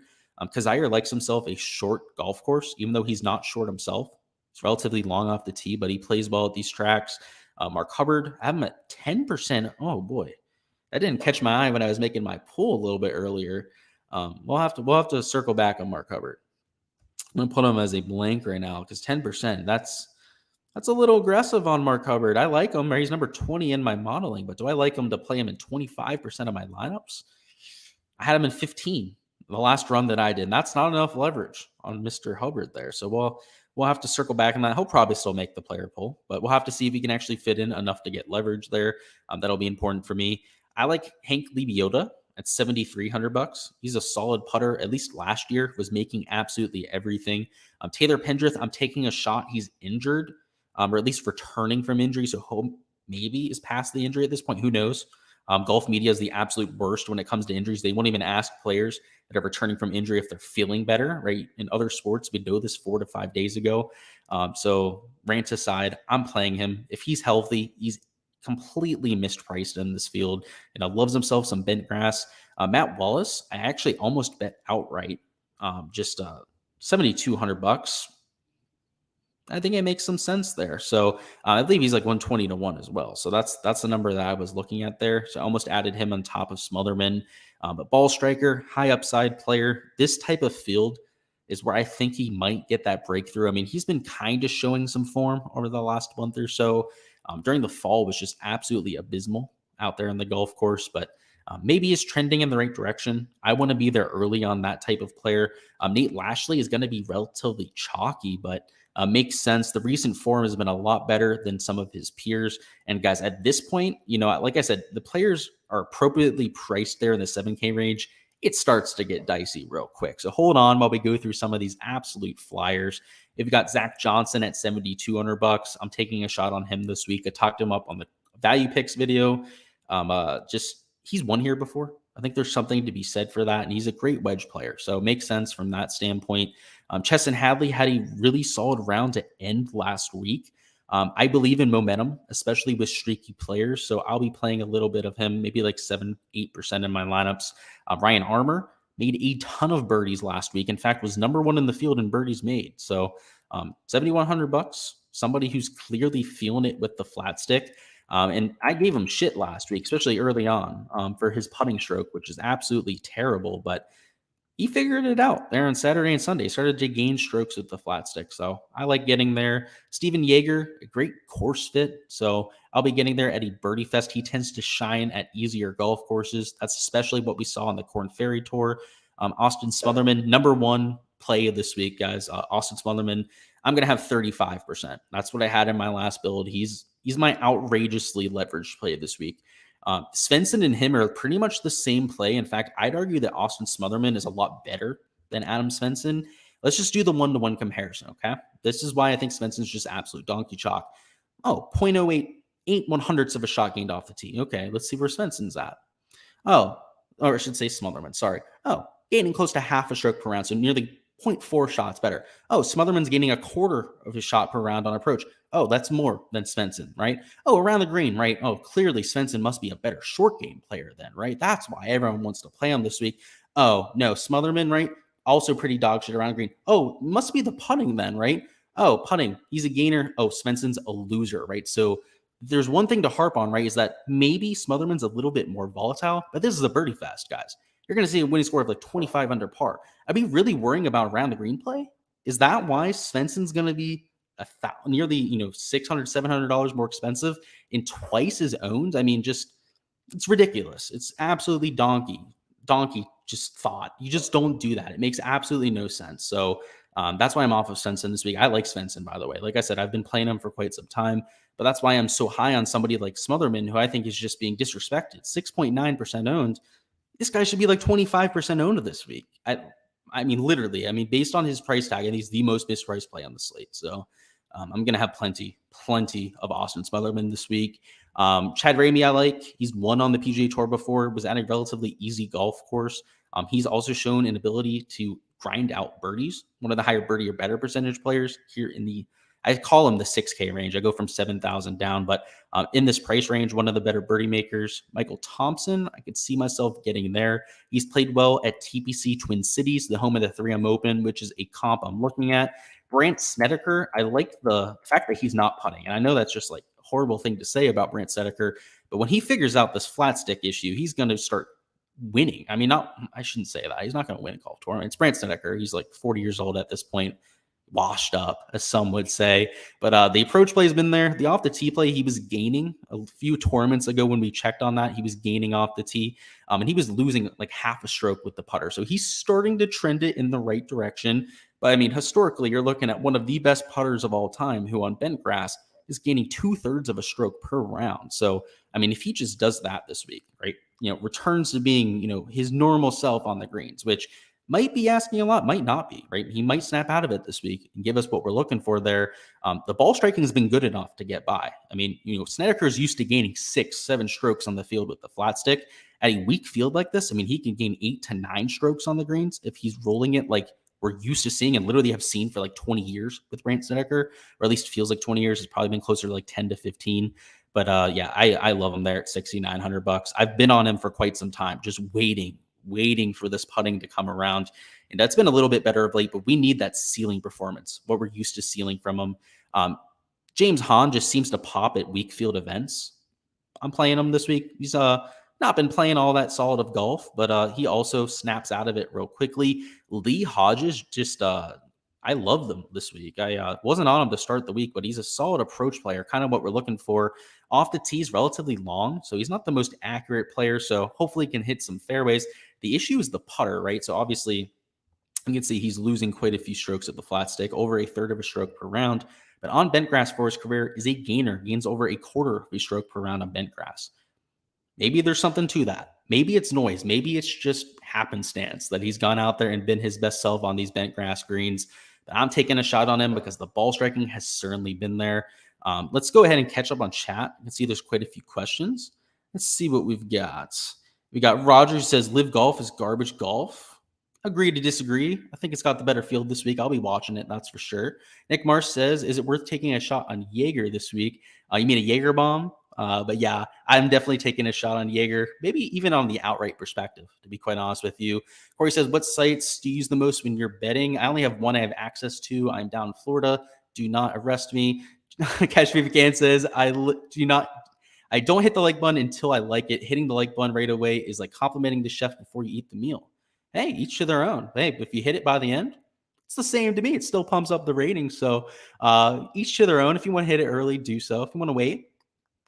Kazire likes himself a short golf course, even though he's not short himself. It's relatively long off the tee, but he plays well at these tracks. Mark Hubbard, I have him at 10%. Oh boy, that didn't catch my eye when I was making my pool a little bit earlier. We'll have to circle back on Mark Hubbard. I'm gonna put him as a blank right now because 10%. That's a little aggressive on Mark Hubbard. I like him. He's number 20 in my modeling, but do I like him to play him in 25% of my lineups? I had him in 15 the last run that I did. And that's not enough leverage on Mr. Hubbard there. So we'll have to circle back on that. He'll probably still make the player pool, but we'll have to see if he can actually fit in enough to get leverage there. That'll be important for me. I like Hank Lebioda at $7,300. He's a solid putter. At least last year was making absolutely everything. Taylor Pendrith, I'm taking a shot. He's injured, or at least returning from injury. So hope maybe is past the injury at this point. Who knows? Golf media is the absolute worst when it comes to injuries. They won't even ask players that are returning from injury if they're feeling better, right? In other sports, we know this 4 to 5 days ago. So rant aside, I'm playing him. If he's healthy, he's completely mispriced in this field. Loves himself some bent grass. Matt Wallace, I actually almost bet outright, just $7,200. I think it makes some sense there. So I believe he's like 120 to 1 as well. So that's the number that I was looking at there. So I almost added him on top of Smotherman. But ball striker, high upside player. This type of field is where I think he might get that breakthrough. I mean, he's been kind of showing some form over the last month or so. During the fall was just absolutely abysmal out there in the golf course, but maybe he's trending in the right direction. I want to be there early on that type of player. Nate Lashley is going to be relatively chalky, but makes sense. The recent form has been a lot better than some of his peers. And guys, at this point, like I said, the players are appropriately priced there in the 7K range. It starts to get dicey real quick. So hold on while we go through some of these absolute flyers. If you got Zach Johnson at $7,200, I'm taking a shot on him this week. I talked him up on the value picks video. Just he's won here before. I think there's something to be said for that, and he's a great wedge player, so it makes sense from that standpoint. Chesson Hadley had a really solid round to end last week. I believe in momentum, especially with streaky players, so I'll be playing a little bit of him, maybe like 7-8% in my lineups. Ryan Armour made a ton of birdies last week. In fact, was number one in the field in birdies made. So $7,100, somebody who's clearly feeling it with the flat stick. And I gave him shit last week, especially early on, for his putting stroke, which is absolutely terrible. But he figured it out there on Saturday and Sunday. Started to gain strokes with the flat stick. So I like getting there. Steven Yeager, a great course fit. So I'll be getting there at a birdie fest. He tends to shine at easier golf courses. That's especially what we saw on the Korn Ferry Tour. Austin Smotherman, number one play of this week, guys. Austin Smotherman, I'm going to have 35%. That's what I had in my last build. He's my outrageously leveraged play this week. Svensson and him are pretty much the same play. In fact, I'd argue that Austin Smotherman is a lot better than Adam Svensson. Let's just do the one-to-one comparison, okay? This is why I think Svensson's just absolute donkey chalk. Oh, 0.08, 8/100ths of a shot gained off the tee. Okay, let's see where Svensson's at. Oh, or I should say Smotherman, sorry. Oh, gaining close to half a stroke per round, so nearly 0.4 shots better. Oh, Smotherman's gaining a quarter of his shot per round on approach. Oh, that's more than Svensson, right? Oh, around the green, right? Oh, clearly Svensson must be a better short game player then, right? That's why everyone wants to play him this week. Oh, no, Smotherman, right? Also pretty dog shit around the green. Oh, must be the putting then, right? Oh, putting, he's a gainer. Oh, Svensson's a loser, right? So there's one thing to harp on, right? Is that maybe Smotherman's a little bit more volatile, but this is a birdie fest, guys. You're going to see a winning score of like 25 under par. I'd be really worrying about around the green play. Is that why Svensson's going to be nearly $600, $700 more expensive and twice as owned? I mean, just it's ridiculous. It's absolutely donkey just thought. You just don't do that. It makes absolutely no sense. So that's why I'm off of Svensson this week. I like Svensson, by the way. Like I said, I've been playing him for quite some time, but that's why I'm so high on somebody like Smotherman, who I think is just being disrespected. 6.9% owned. This guy should be like 25% owned this week. I mean, literally. I mean, based on his price tag, and he's the most mispriced play on the slate. So I'm going to have plenty of Austin Smotherman this week. Chad Ramey, I like. He's won on the PGA Tour before, was at a relatively easy golf course. He's also shown an ability to grind out birdies, one of the higher birdie or better percentage players here in the, I call him the 6K range. I go from 7,000 down, but in this price range, one of the better birdie makers. Michael Thompson, I could see myself getting there. He's played well at TPC Twin Cities, the home of the 3M Open, which is a comp I'm looking at. Brandt Snedeker, I like the fact that he's not putting, and I know that's just like a horrible thing to say about Brandt Snedeker, but when he figures out this flat stick issue, he's going to start winning. I mean, I shouldn't say that. He's not going to win a golf tournament. It's Brandt Snedeker. He's like 40 years old at this point. Washed up, as some would say. But the approach play has been there. The off the tee play, he was gaining a few tournaments ago when we checked on that. He was gaining off the tee, and he was losing like half a stroke with the putter. So he's starting to trend it in the right direction. But I mean, historically, you're looking at one of the best putters of all time who on bent grass is gaining 2/3 of a stroke per round. So, I mean, if he just does that this week, right, returns to being, his normal self on the greens, which might be asking a lot, might not be, right? He might snap out of it this week and give us what we're looking for there. The ball striking has been good enough to get by. I mean, Snedeker's used to gaining 6-7 strokes on the field with the flat stick. At a weak field like this, I mean, he can gain 8 to 9 strokes on the greens if he's rolling it like we're used to seeing and literally have seen for like 20 years with Brandt Snedeker, or at least feels like 20 years. It's probably been closer to like 10 to 15. But yeah, I love him there at $6,900. I've been on him for quite some time, just waiting for this putting to come around. And that's been a little bit better of late, but we need that ceiling performance, what we're used to seeing from him. James Hahn just seems to pop at weak field events. I'm playing him this week. He's not been playing all that solid of golf, but he also snaps out of it real quickly. Lee Hodges, just I love them this week. I wasn't on him to start the week, but he's a solid approach player, kind of what we're looking for. Off the tee is relatively long, so he's not the most accurate player, so hopefully he can hit some fairways. The issue is the putter, right? So obviously you can see he's losing quite a few strokes at the flat stick, over 1/3 of a stroke per round. But on bent grass for his career is a gainer, gains over 1/4 of a stroke per round on bent grass. Maybe there's something to that. Maybe it's noise. Maybe it's just happenstance that he's gone out there and been his best self on these bent grass greens. But I'm taking a shot on him because the ball striking has certainly been there. Let's go ahead and catch up on chat. You can see there's quite a few questions. Let's see what we've got. We got Roger who says Live Golf is garbage golf. Agree to disagree. I think it's got the better field this week. I'll be watching it, that's for sure. Nick Marsh says, is it worth taking a shot on Jaeger this week? You mean a Jaeger bomb? But yeah, I'm definitely taking a shot on Jaeger, maybe even on the outright perspective, to be quite honest with you. Corey says, what sites do you use the most when you're betting? I only have one I have access to. I'm down in Florida. Do not arrest me. Cash Me Can says, I don't hit the like button until I like it. Hitting the like button right away is like complimenting the chef before you eat the meal. Hey, each to their own. Hey, if you hit it by the end, it's the same to me. It still pumps up the rating. So each to their own. If you want to hit it early, do so. If you want to wait,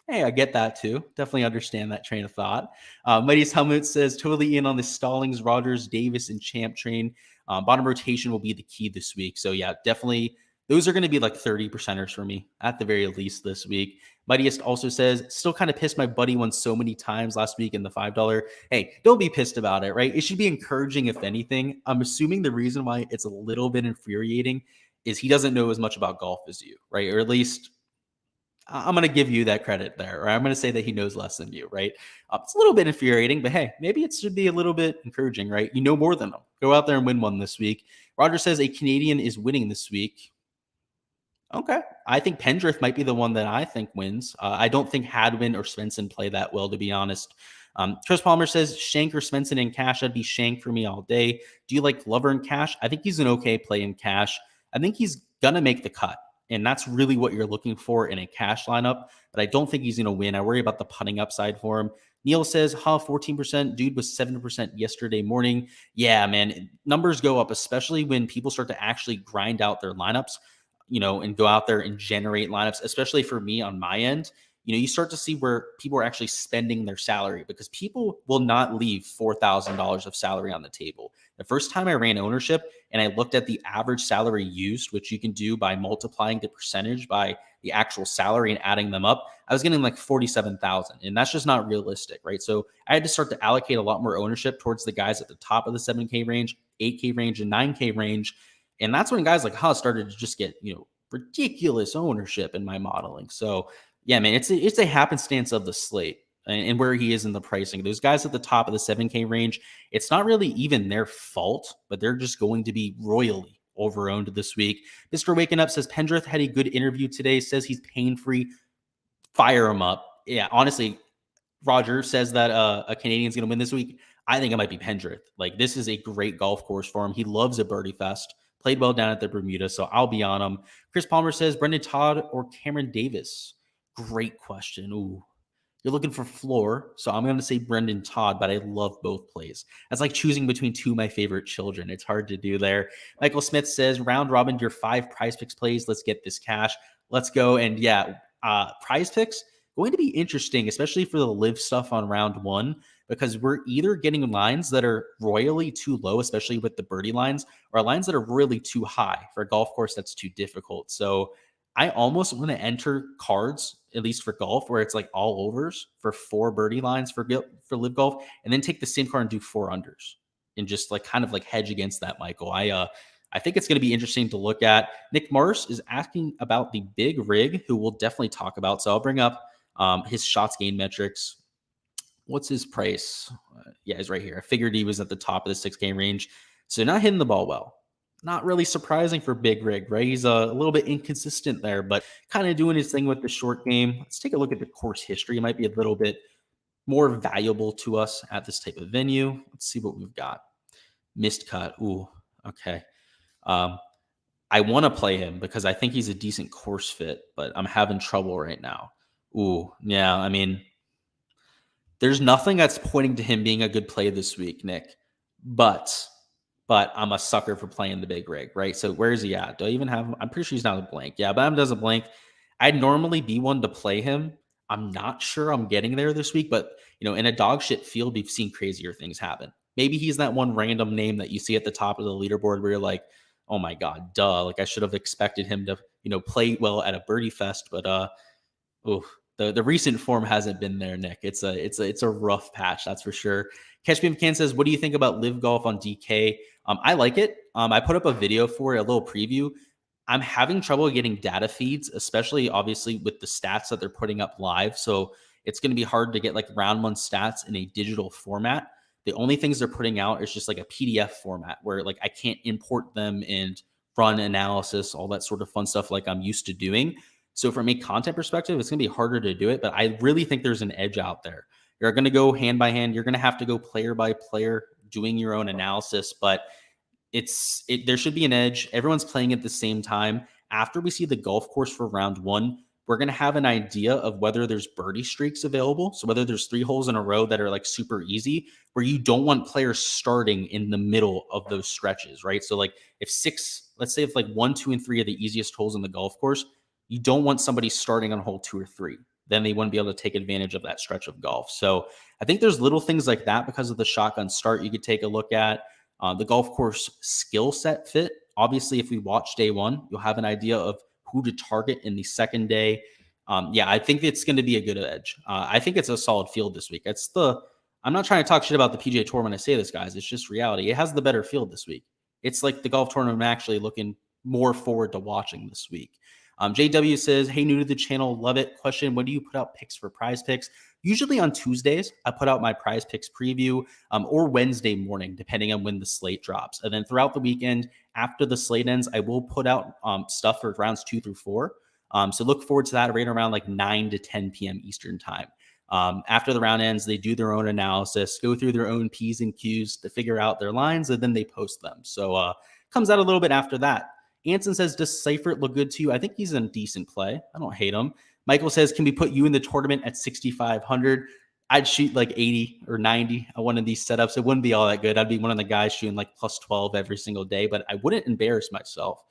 hey, I get that too. Definitely understand that train of thought. Mighty's Helmut says, totally in on the Stallings, Rogers, Davis, and Champ train. Bottom rotation will be the key this week. So yeah, definitely those are going to be like 30 percenters for me at the very least this week. Mightiest also says, still kind of pissed my buddy won so many times last week in the $5. Hey, don't be pissed about it, right? It should be encouraging, if anything. I'm assuming the reason why it's a little bit infuriating is he doesn't know as much about golf as you, right? Or at least I'm going to give you that credit there, or I'm going to say that he knows less than you, right? It's a little bit infuriating, but hey, maybe it should be a little bit encouraging, right? You know more than them. Go out there and win one this week. Roger says a Canadian is winning this week. Okay. I think Pendrith might be the one that I think wins. I don't think Hadwin or Svensson play that well, to be honest. Chris Palmer says Shank or Svensson in cash. That'd be Shank for me all day. Do you like Glover in cash? I think he's an okay play in cash. I think he's going to make the cut. And that's really what you're looking for in a cash lineup. But I don't think he's going to win. I worry about the putting upside for him. Neil says, 14%. Dude was 7% yesterday morning. Yeah, man. Numbers go up, especially when people start to actually grind out their lineups, and go out there and generate lineups, especially for me on my end. You start to see where people are actually spending their salary because people will not leave $4,000 of salary on the table. The first time I ran ownership and I looked at the average salary used, which you can do by multiplying the percentage by the actual salary and adding them up, I was getting like 47,000, and that's just not realistic, right? So I had to start to allocate a lot more ownership towards the guys at the top of the 7K range, 8K range, and 9K range. And that's when guys like Haas started to just get, ridiculous ownership in my modeling. So yeah, man, it's a happenstance of the slate and where he is in the pricing. Those guys at the top of the 7K range, it's not really even their fault, but they're just going to be royally over-owned this week. Mr. Waking Up says Pendrith had a good interview today, says he's pain-free. Fire him up. Yeah, honestly, Roger says that a Canadian's going to win this week. I think it might be Pendrith. Like, this is a great golf course for him. He loves a birdie fest. Played well down at the Bermuda, so I'll be on him. Chris Palmer says, Brendan Todd or Cameron Davis? Great question. Ooh, you're looking for floor, so I'm going to say Brendan Todd, but I love both plays. That's like choosing between two of my favorite children. It's hard to do there. Michael Smith says, round robin, your 5 prize picks plays. Let's get this cash. Let's go. And yeah, prize picks, going to be interesting, especially for the live stuff on round 1, because we're either getting lines that are royally too low, especially with the birdie lines, or lines that are really too high for a golf course that's too difficult. So I almost want to enter cards, at least for golf, where it's like all overs for 4 birdie lines for live golf, and then take the same card and do 4 unders and just like kind of like hedge against that, Michael. I think it's going to be interesting to look at. Nick Mars is asking about the big rig, who we'll definitely talk about. So I'll bring up his shots gain metrics. What's his price? Yeah, he's right here. I figured he was at the top of the 6K range. So not hitting the ball well. Not really surprising for Big Rig, right? He's a little bit inconsistent there, but kind of doing his thing with the short game. Let's take a look at the course history. It might be a little bit more valuable to us at this type of venue. Let's see what we've got. Missed cut. Ooh, okay. I want to play him because I think he's a decent course fit, but I'm having trouble right now. Ooh, yeah, I mean, there's nothing that's pointing to him being a good play this week, Nick. But I'm a sucker for playing the big rig, right? So where is he at? Do I even have him? I'm pretty sure he's not a blank. Yeah, but I'm doesn't blank. I'd normally be one to play him. I'm not sure I'm getting there this week, but in a dog shit field, we've seen crazier things happen. Maybe he's that one random name that you see at the top of the leaderboard where you're like, oh my God, duh. Like I should have expected him to, play well at a birdie fest, but the recent form hasn't been there, Nick. It's a rough patch, that's for sure. Catch Me McCann says, what do you think about live golf on DK? I like it. I put up a video for it, a little preview. I'm having trouble getting data feeds, especially obviously with the stats that they're putting up live. So it's going to be hard to get like round one stats in a digital format. The only things they're putting out is just like a PDF format where like I can't import them and run analysis, all that sort of fun stuff like I'm used to doing. So from a content perspective, it's going to be harder to do it, but I really think there's an edge out there. You're going to go hand by hand. You're going to have to go player by player doing your own analysis, but there should be an edge. Everyone's playing at the same time. After we see the golf course for round one, we're going to have an idea of whether there's birdie streaks available. So whether there's 3 holes in a row that are like super easy, where you don't want players starting in the middle of those stretches, right? So like let's say if like 1, 2, and 3 are the easiest holes in the golf course, you don't want somebody starting on hole 2 or 3. Then they wouldn't be able to take advantage of that stretch of golf. So I think there's little things like that because of the shotgun start you could take a look at. The golf course skill set fit. Obviously, if we watch day one, you'll have an idea of who to target in the second day. Yeah, I think it's going to be a good edge. I think it's a solid field this week. I'm not trying to talk shit about the PGA Tour when I say this, guys. It's just reality. It has the better field this week. It's like the golf tournament I'm actually looking more forward to watching this week. JW says, hey, new to the channel, love it. Question, when do you put out picks for prize picks? Usually on Tuesdays, I put out my prize picks preview or Wednesday morning, depending on when the slate drops. And then throughout the weekend, after the slate ends, I will put out stuff for rounds 2 through 4. So look forward to that right around like 9 to 10 p.m. Eastern time. After the round ends, they do their own analysis, go through their own P's and Q's to figure out their lines, and then they post them. So comes out a little bit after that. Anson says, does Seifert look good to you? I think he's in decent play. I don't hate him. Michael says, can we put you in the tournament at 6,500? I'd shoot like 80 or 90 on one of these setups. It wouldn't be all that good. I'd be one of the guys shooting like plus 12 every single day, but I wouldn't embarrass myself.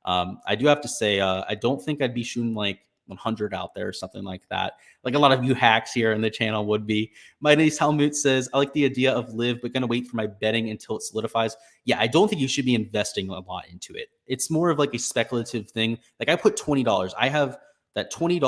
I do have to say, I don't think I'd be shooting like 100 out there or something like that. Like a lot of you hacks here in the channel would be. My niece Helmut says, I like the idea of live, but going to wait for my betting until it solidifies. Yeah, I don't think you should be investing a lot into it. It's more of like a speculative thing. Like I put $20. I have that $20,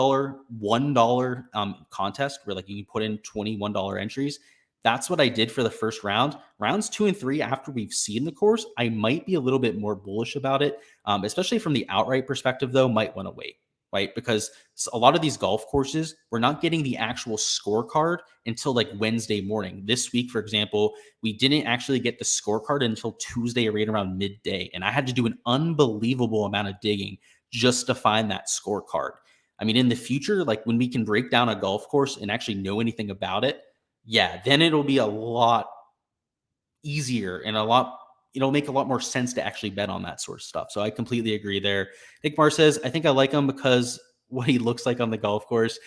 $1 contest where like you can put in $21 entries. That's what I did for the first round. Rounds 2 and 3, after we've seen the course, I might be a little bit more bullish about it, especially from the outright perspective, though, might want to wait. Right? Because a lot of these golf courses, we're not getting the actual scorecard until like Wednesday morning. This week, for example, we didn't actually get the scorecard until Tuesday, right around midday. And I had to do an unbelievable amount of digging just to find that scorecard. I mean, in the future, like when we can break down a golf course and actually know anything about it, yeah, then it'll be a lot easier and it'll make a lot more sense to actually bet on that sort of stuff. So I completely agree there. Nick Marr says, I think I like him because what he looks like on the golf course,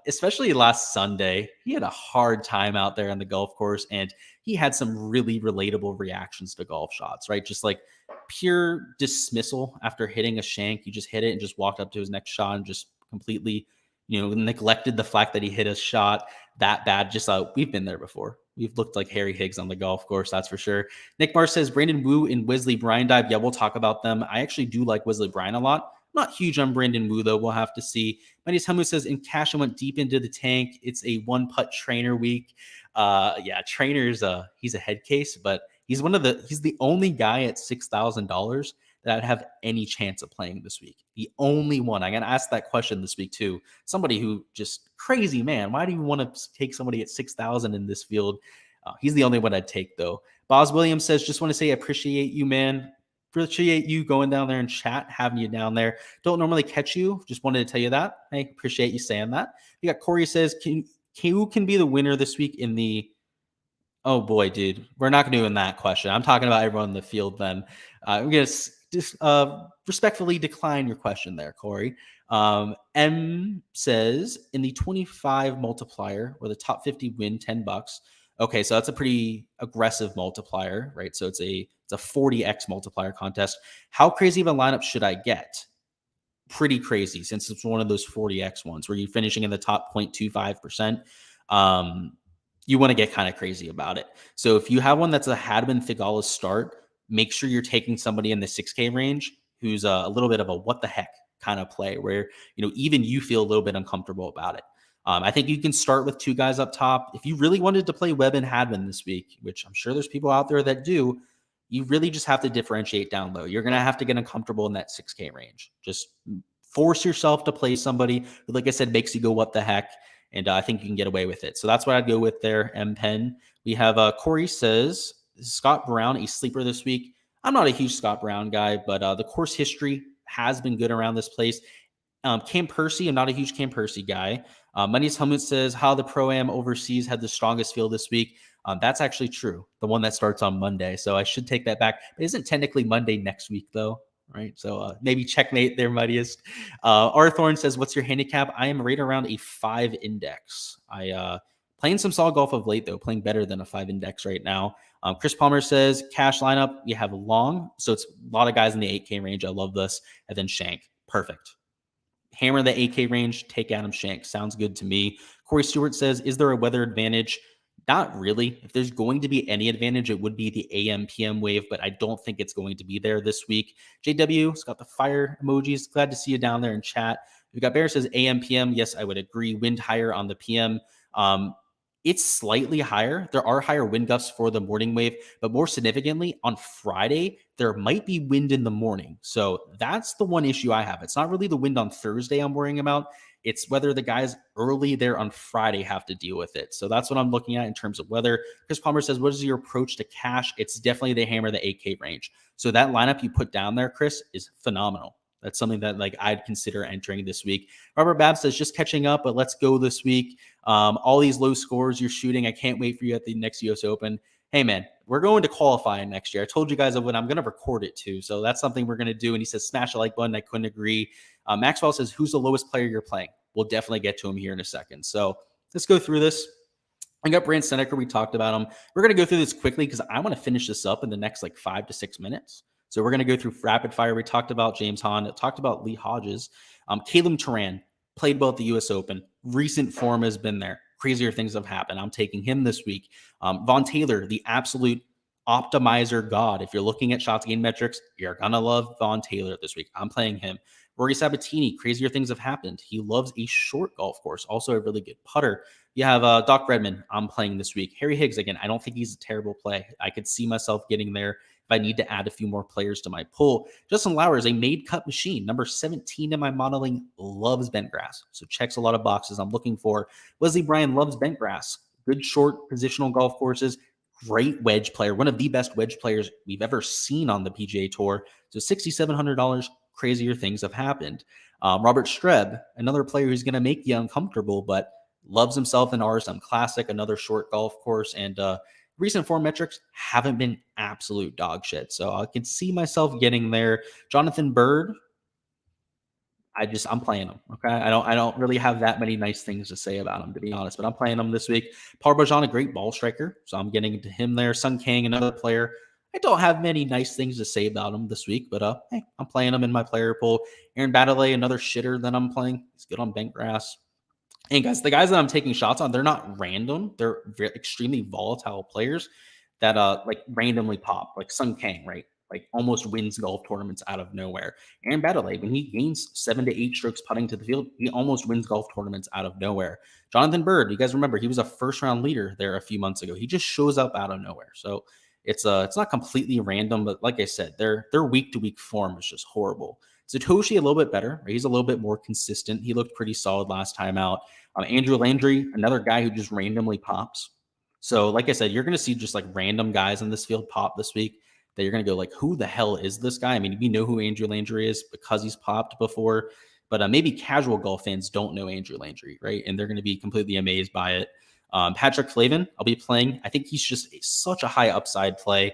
especially last Sunday, he had a hard time out there on the golf course and he had some really relatable reactions to golf shots, right? Just like pure dismissal after hitting a shank. You just hit it and just walked up to his next shot and just completely, neglected the fact that he hit a shot that bad. Just we've been there before. We've looked like Harry Higgs on the golf course, that's for sure. Nick Marr says, Brandon Wu and Wesley Bryan dive. Yeah, we'll talk about them. I actually do like Wesley Bryan a lot. I'm not huge on Brandon Wu, though. We'll have to see. My name's Helmut says, in cash, I went deep into the tank. It's a one-putt trainer week. Yeah, trainer's he's a head case, but he's the only guy at $6,000 that I'd have any chance of playing this week. The only one. I got to ask that question this week too. Somebody who just crazy, man. Why do you want to take somebody at 6,000 in this field? He's the only one I'd take though. Boz Williams says, just want to say I appreciate you, man. Appreciate you going down there and chat, having you down there. Don't normally catch you. Just wanted to tell you that. I appreciate you saying that. You got Corey says, who can be the winner this week in the... Oh boy, dude. We're not going to do that question. I'm talking about everyone in the field then. I'm going to just respectfully decline your question there, Corey. M says, in the 25 multiplier where the top 50 win $10. Okay, so that's a pretty aggressive multiplier, right? So it's a 40x multiplier contest. How crazy of a lineup should I get? Pretty crazy, since it's one of those 40x ones where you're finishing in the top 0.25%. You want to get kind of crazy about it. So if you have one that's a Hadman Thigala start, make sure you're taking somebody in the 6K range who's a little bit of a what the heck kind of play where, even you feel a little bit uncomfortable about it. I think you can start with 2 guys up top. If you really wanted to play Webb and Hadman this week, which I'm sure there's people out there that do, you really just have to differentiate down low. You're going to have to get uncomfortable in that 6K range. Just force yourself to play somebody who, like I said, makes you go, what the heck? And I think you can get away with it. So that's what I'd go with there, M-Pen. We have Corey says, Scott Brown, a sleeper this week. I'm not a huge Scott Brown guy, but the course history has been good around this place. Cam Percy, I'm not a huge Cam Percy guy. Money's Helmut says, how the Pro-Am overseas had the strongest field this week. That's actually true. The one that starts on Monday. So I should take that back. It isn't technically Monday next week, though, right? So maybe checkmate there, Mightiest. Arthorn says, what's your handicap? I am right around a 5 index. Playing some solid golf of late, though, playing better than a 5 index right now. Chris Palmer says, cash lineup, you have Long. So it's a lot of guys in the 8K range. I love this. And then Shank. Perfect. Hammer the 8K range, take Adam Shank. Sounds good to me. Corey Stewart says, is there a weather advantage? Not really. If there's going to be any advantage, it would be the AM PM wave, but I don't think it's going to be there this week. JW has got the fire emojis. Glad to see you down there in chat. We've got Bear says AM PM. Yes, I would agree. Wind higher on the PM. It's slightly higher. There are higher wind gusts for the morning wave, but more significantly, on Friday, there might be wind in the morning. So that's the one issue I have. It's not really the wind on Thursday I'm worrying about. It's whether the guys early there on Friday have to deal with it. So that's what I'm looking at in terms of weather. Chris Palmer says, what is your approach to cash? It's definitely the hammer, the 8K range. So that lineup you put down there, Chris, is phenomenal. That's something that I'd consider entering this week. Robert Babb says, just catching up, but let's go this week. All these low scores you're shooting, I can't wait for you at the next US Open. Hey, man, we're going to qualifying next year. I told you guys when I'm going to record it too. So that's something we're going to do. And he says, smash the like button. I couldn't agree. Maxwell says, who's the lowest player you're playing? We'll definitely get to him here in a second. So let's go through this. I got Brant Seneca. We talked about him. We're going to go through this quickly because I want to finish this up in the next 5 to 6 minutes. So we're going to go through rapid fire. We talked about James Hahn, talked about Lee Hodges. Caleb Turan played well at the U.S. Open. Recent form has been there. Crazier things have happened. I'm taking him this week. Vaughn Taylor, the absolute optimizer god. If you're looking at shots gain metrics, you're going to love Vaughn Taylor this week. I'm playing him. Rory Sabatini, crazier things have happened. He loves a short golf course, also a really good putter. You have Doc Redman, I'm playing this week. Harry Higgs, again, I don't think he's a terrible play. I could see myself getting there if I need to add a few more players to my pool. Justin Lauer is a made cut machine. Number 17 in my modeling, loves bent grass. So checks a lot of boxes I'm looking for. Wesley Bryan loves bent grass. Good short positional golf courses. Great wedge player. One of the best wedge players we've ever seen on the PGA Tour. So $6,700. Crazier things have happened. Robert Streb, another player who's going to make you uncomfortable, but loves himself in RSM Classic, another short golf course. And recent form metrics haven't been absolute dog shit. So I can see myself getting there. Jonathan Bird, I'm playing him. Okay. I don't really have that many nice things to say about him, to be honest, but I'm playing him this week. Paul Barjon, a great ball striker. So I'm getting into him there. Sun Kang, another player. I don't have many nice things to say about him this week, but hey, I'm playing him in my player pool. Aaron Baddeley, another shitter that I'm playing. He's good on bent grass. And guys, the guys that I'm taking shots on, they're not random. They're very extremely volatile players that randomly pop, like Sun Kang, right? Almost wins golf tournaments out of nowhere. Aaron Baddeley, when he gains 7 to 8 strokes putting to the field, he almost wins golf tournaments out of nowhere. Jonathan Bird, you guys remember, he was a first-round leader there a few months ago. He just shows up out of nowhere. So it's not completely random, but like I said, their week-to-week form is just horrible. Satoshi a little bit better. Right? He's a little bit more consistent. He looked pretty solid last time out. Andrew Landry, another guy who just randomly pops. So like I said, you're going to see just random guys in this field pop this week that you're going to go who the hell is this guy? I mean, we know who Andrew Landry is because he's popped before, but maybe casual golf fans don't know Andrew Landry, right? And they're going to be completely amazed by it. Patrick Flavin, I'll be playing. I think he's just such a high upside play.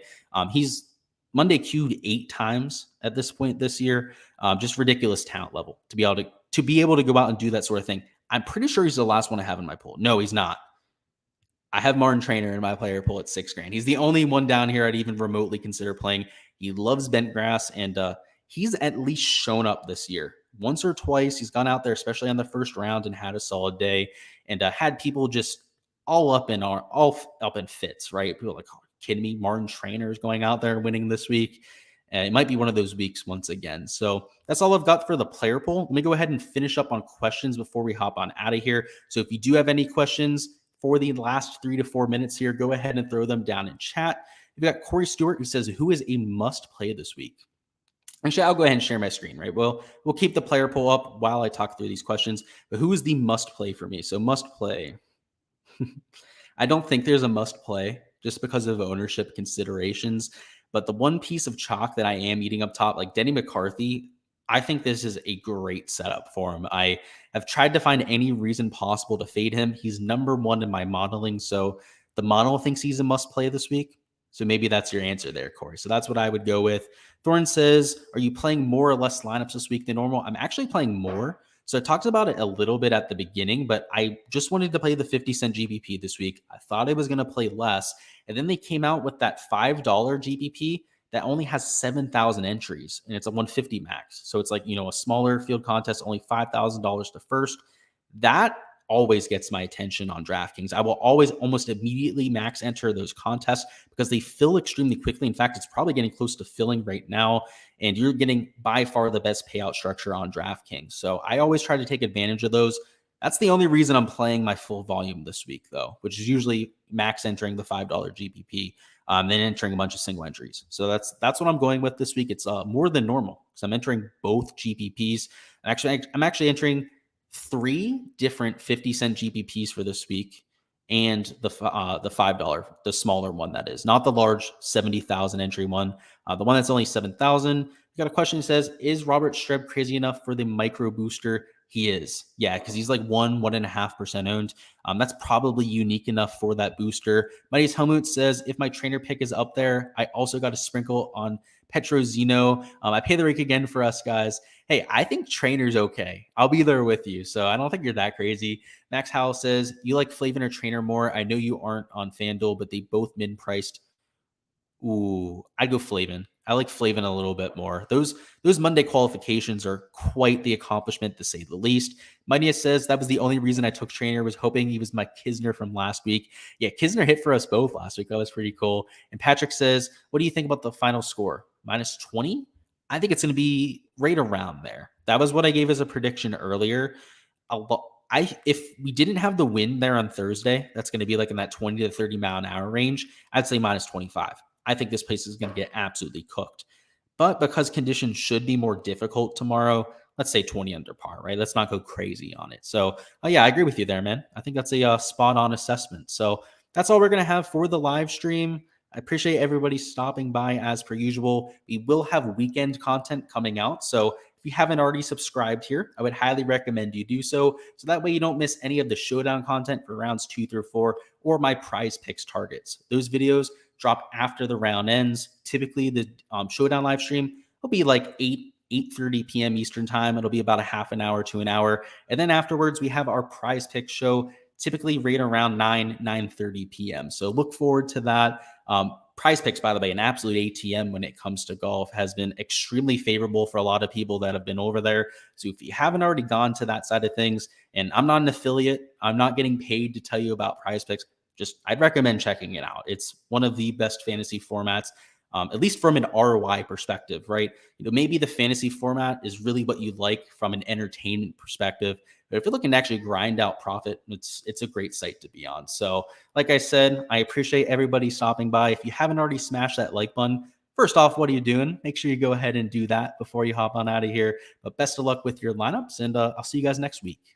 He's Monday queued 8 times at this point this year. Just ridiculous talent level to be able to go out and do that sort of thing. I'm pretty sure he's the last one I have in my pool. No, he's not. I have Martin Trainer in my player pool at $6,000. He's the only one down here I'd even remotely consider playing. He loves bent grass, and he's at least shown up this year. Once or twice, he's gone out there, especially on the first round, and had a solid day, and had people just all up in fits, right? People are like, oh, kidding me? Martin Trainer is going out there and winning this week. It might be one of those weeks once again. So that's all I've got for the player poll. Let me go ahead and finish up on questions before we hop on out of here. So if you do have any questions for the last 3 to 4 minutes here, go ahead and throw them down in chat. We've got Corey Stewart, who says, who is a must play this week? Actually, I'll go ahead and share my screen, right? Well, we'll keep the player poll up while I talk through these questions. But who is the must play for me? So must play. I don't think there's a must play just because of ownership considerations. But the one piece of chalk that I am eating up top, like Denny McCarthy, I think this is a great setup for him. I have tried to find any reason possible to fade him. He's number one in my modeling. So the model thinks he's a must play this week. So maybe that's your answer there, Corey. So that's what I would go with. Thorne says, are you playing more or less lineups this week than normal? I'm actually playing more. So I talked about it a little bit at the beginning, but I just wanted to play the 50-cent GPP this week. I thought I was going to play less. And then they came out with that $5 GPP that only has 7,000 entries, and it's a 150 max. So it's like, a smaller field contest, only $5,000 to first. That always gets my attention on DraftKings. I will always almost immediately max enter those contests because they fill extremely quickly. In fact, it's probably getting close to filling right now, and you're getting by far the best payout structure on DraftKings. So I always try to take advantage of those. That's the only reason I'm playing my full volume this week, though, which is usually max entering the $5 GPP, then entering a bunch of single entries. So that's what I'm going with this week. It's more than normal because I'm entering both GPPs. I'm actually entering 3 different 50-cent GPPs for this week, and the $5, the smaller one, that is not the large 70,000 entry one, the one that's only 7,000. We got a question that says, is Robert Streb crazy enough for the micro booster? He is. Yeah, because he's like 1.5% owned. That's probably unique enough for that booster. Mighty's Helmut says, if my trainer pick is up there, I also got a sprinkle on Petrozino. I pay the rake again for us, guys. Hey, I think trainer's okay. I'll be there with you. So I don't think you're that crazy. Max Howell says, you like Flavin or Trainer more? I know you aren't on FanDuel, but they both mid-priced. Ooh, I'd go Flavin. I like Flavin a little bit more. Those Monday qualifications are quite the accomplishment, to say the least. Mighty says that was the only reason I took Trainer, was hoping he was my Kisner from last week. Yeah, Kisner hit for us both last week. That was pretty cool. And Patrick says, what do you think about the final score? -20? I think it's going to be right around there. That was what I gave as a prediction earlier. If we didn't have the wind there on Thursday, that's going to be like in that 20 to 30 mile an hour range. I'd say -25. I think this place is going to get absolutely cooked. But because conditions should be more difficult tomorrow, let's say 20 under par, right? Let's not go crazy on it. So, yeah, I agree with you there, man. I think that's a spot on assessment. So that's all we're going to have for the live stream. I appreciate everybody stopping by as per usual. We will have weekend content coming out. So if you haven't already subscribed here, I would highly recommend you do so. So that way you don't miss any of the showdown content for rounds 2 through 4 or my prize picks targets. Those videos drop after the round ends. Typically the showdown live stream will be like 8:30 p.m. Eastern time. It'll be about a half an hour to an hour. And then afterwards we have our prize pick show, typically right around 9:30 p.m. So look forward to that. Prize Picks, by the way, an absolute ATM when it comes to golf, has been extremely favorable for a lot of people that have been over there. So if you haven't already gone to that side of things, and I'm not an affiliate, I'm not getting paid to tell you about Prize Picks, I'd recommend checking it out. It's one of the best fantasy formats, at least from an ROI perspective, right? Maybe the fantasy format is really what you like from an entertainment perspective. But if you're looking to actually grind out profit, it's a great site to be on. So like I said, I appreciate everybody stopping by. If you haven't already smashed that like button, first off, what are you doing? Make sure you go ahead and do that before you hop on out of here. But best of luck with your lineups, and I'll see you guys next week.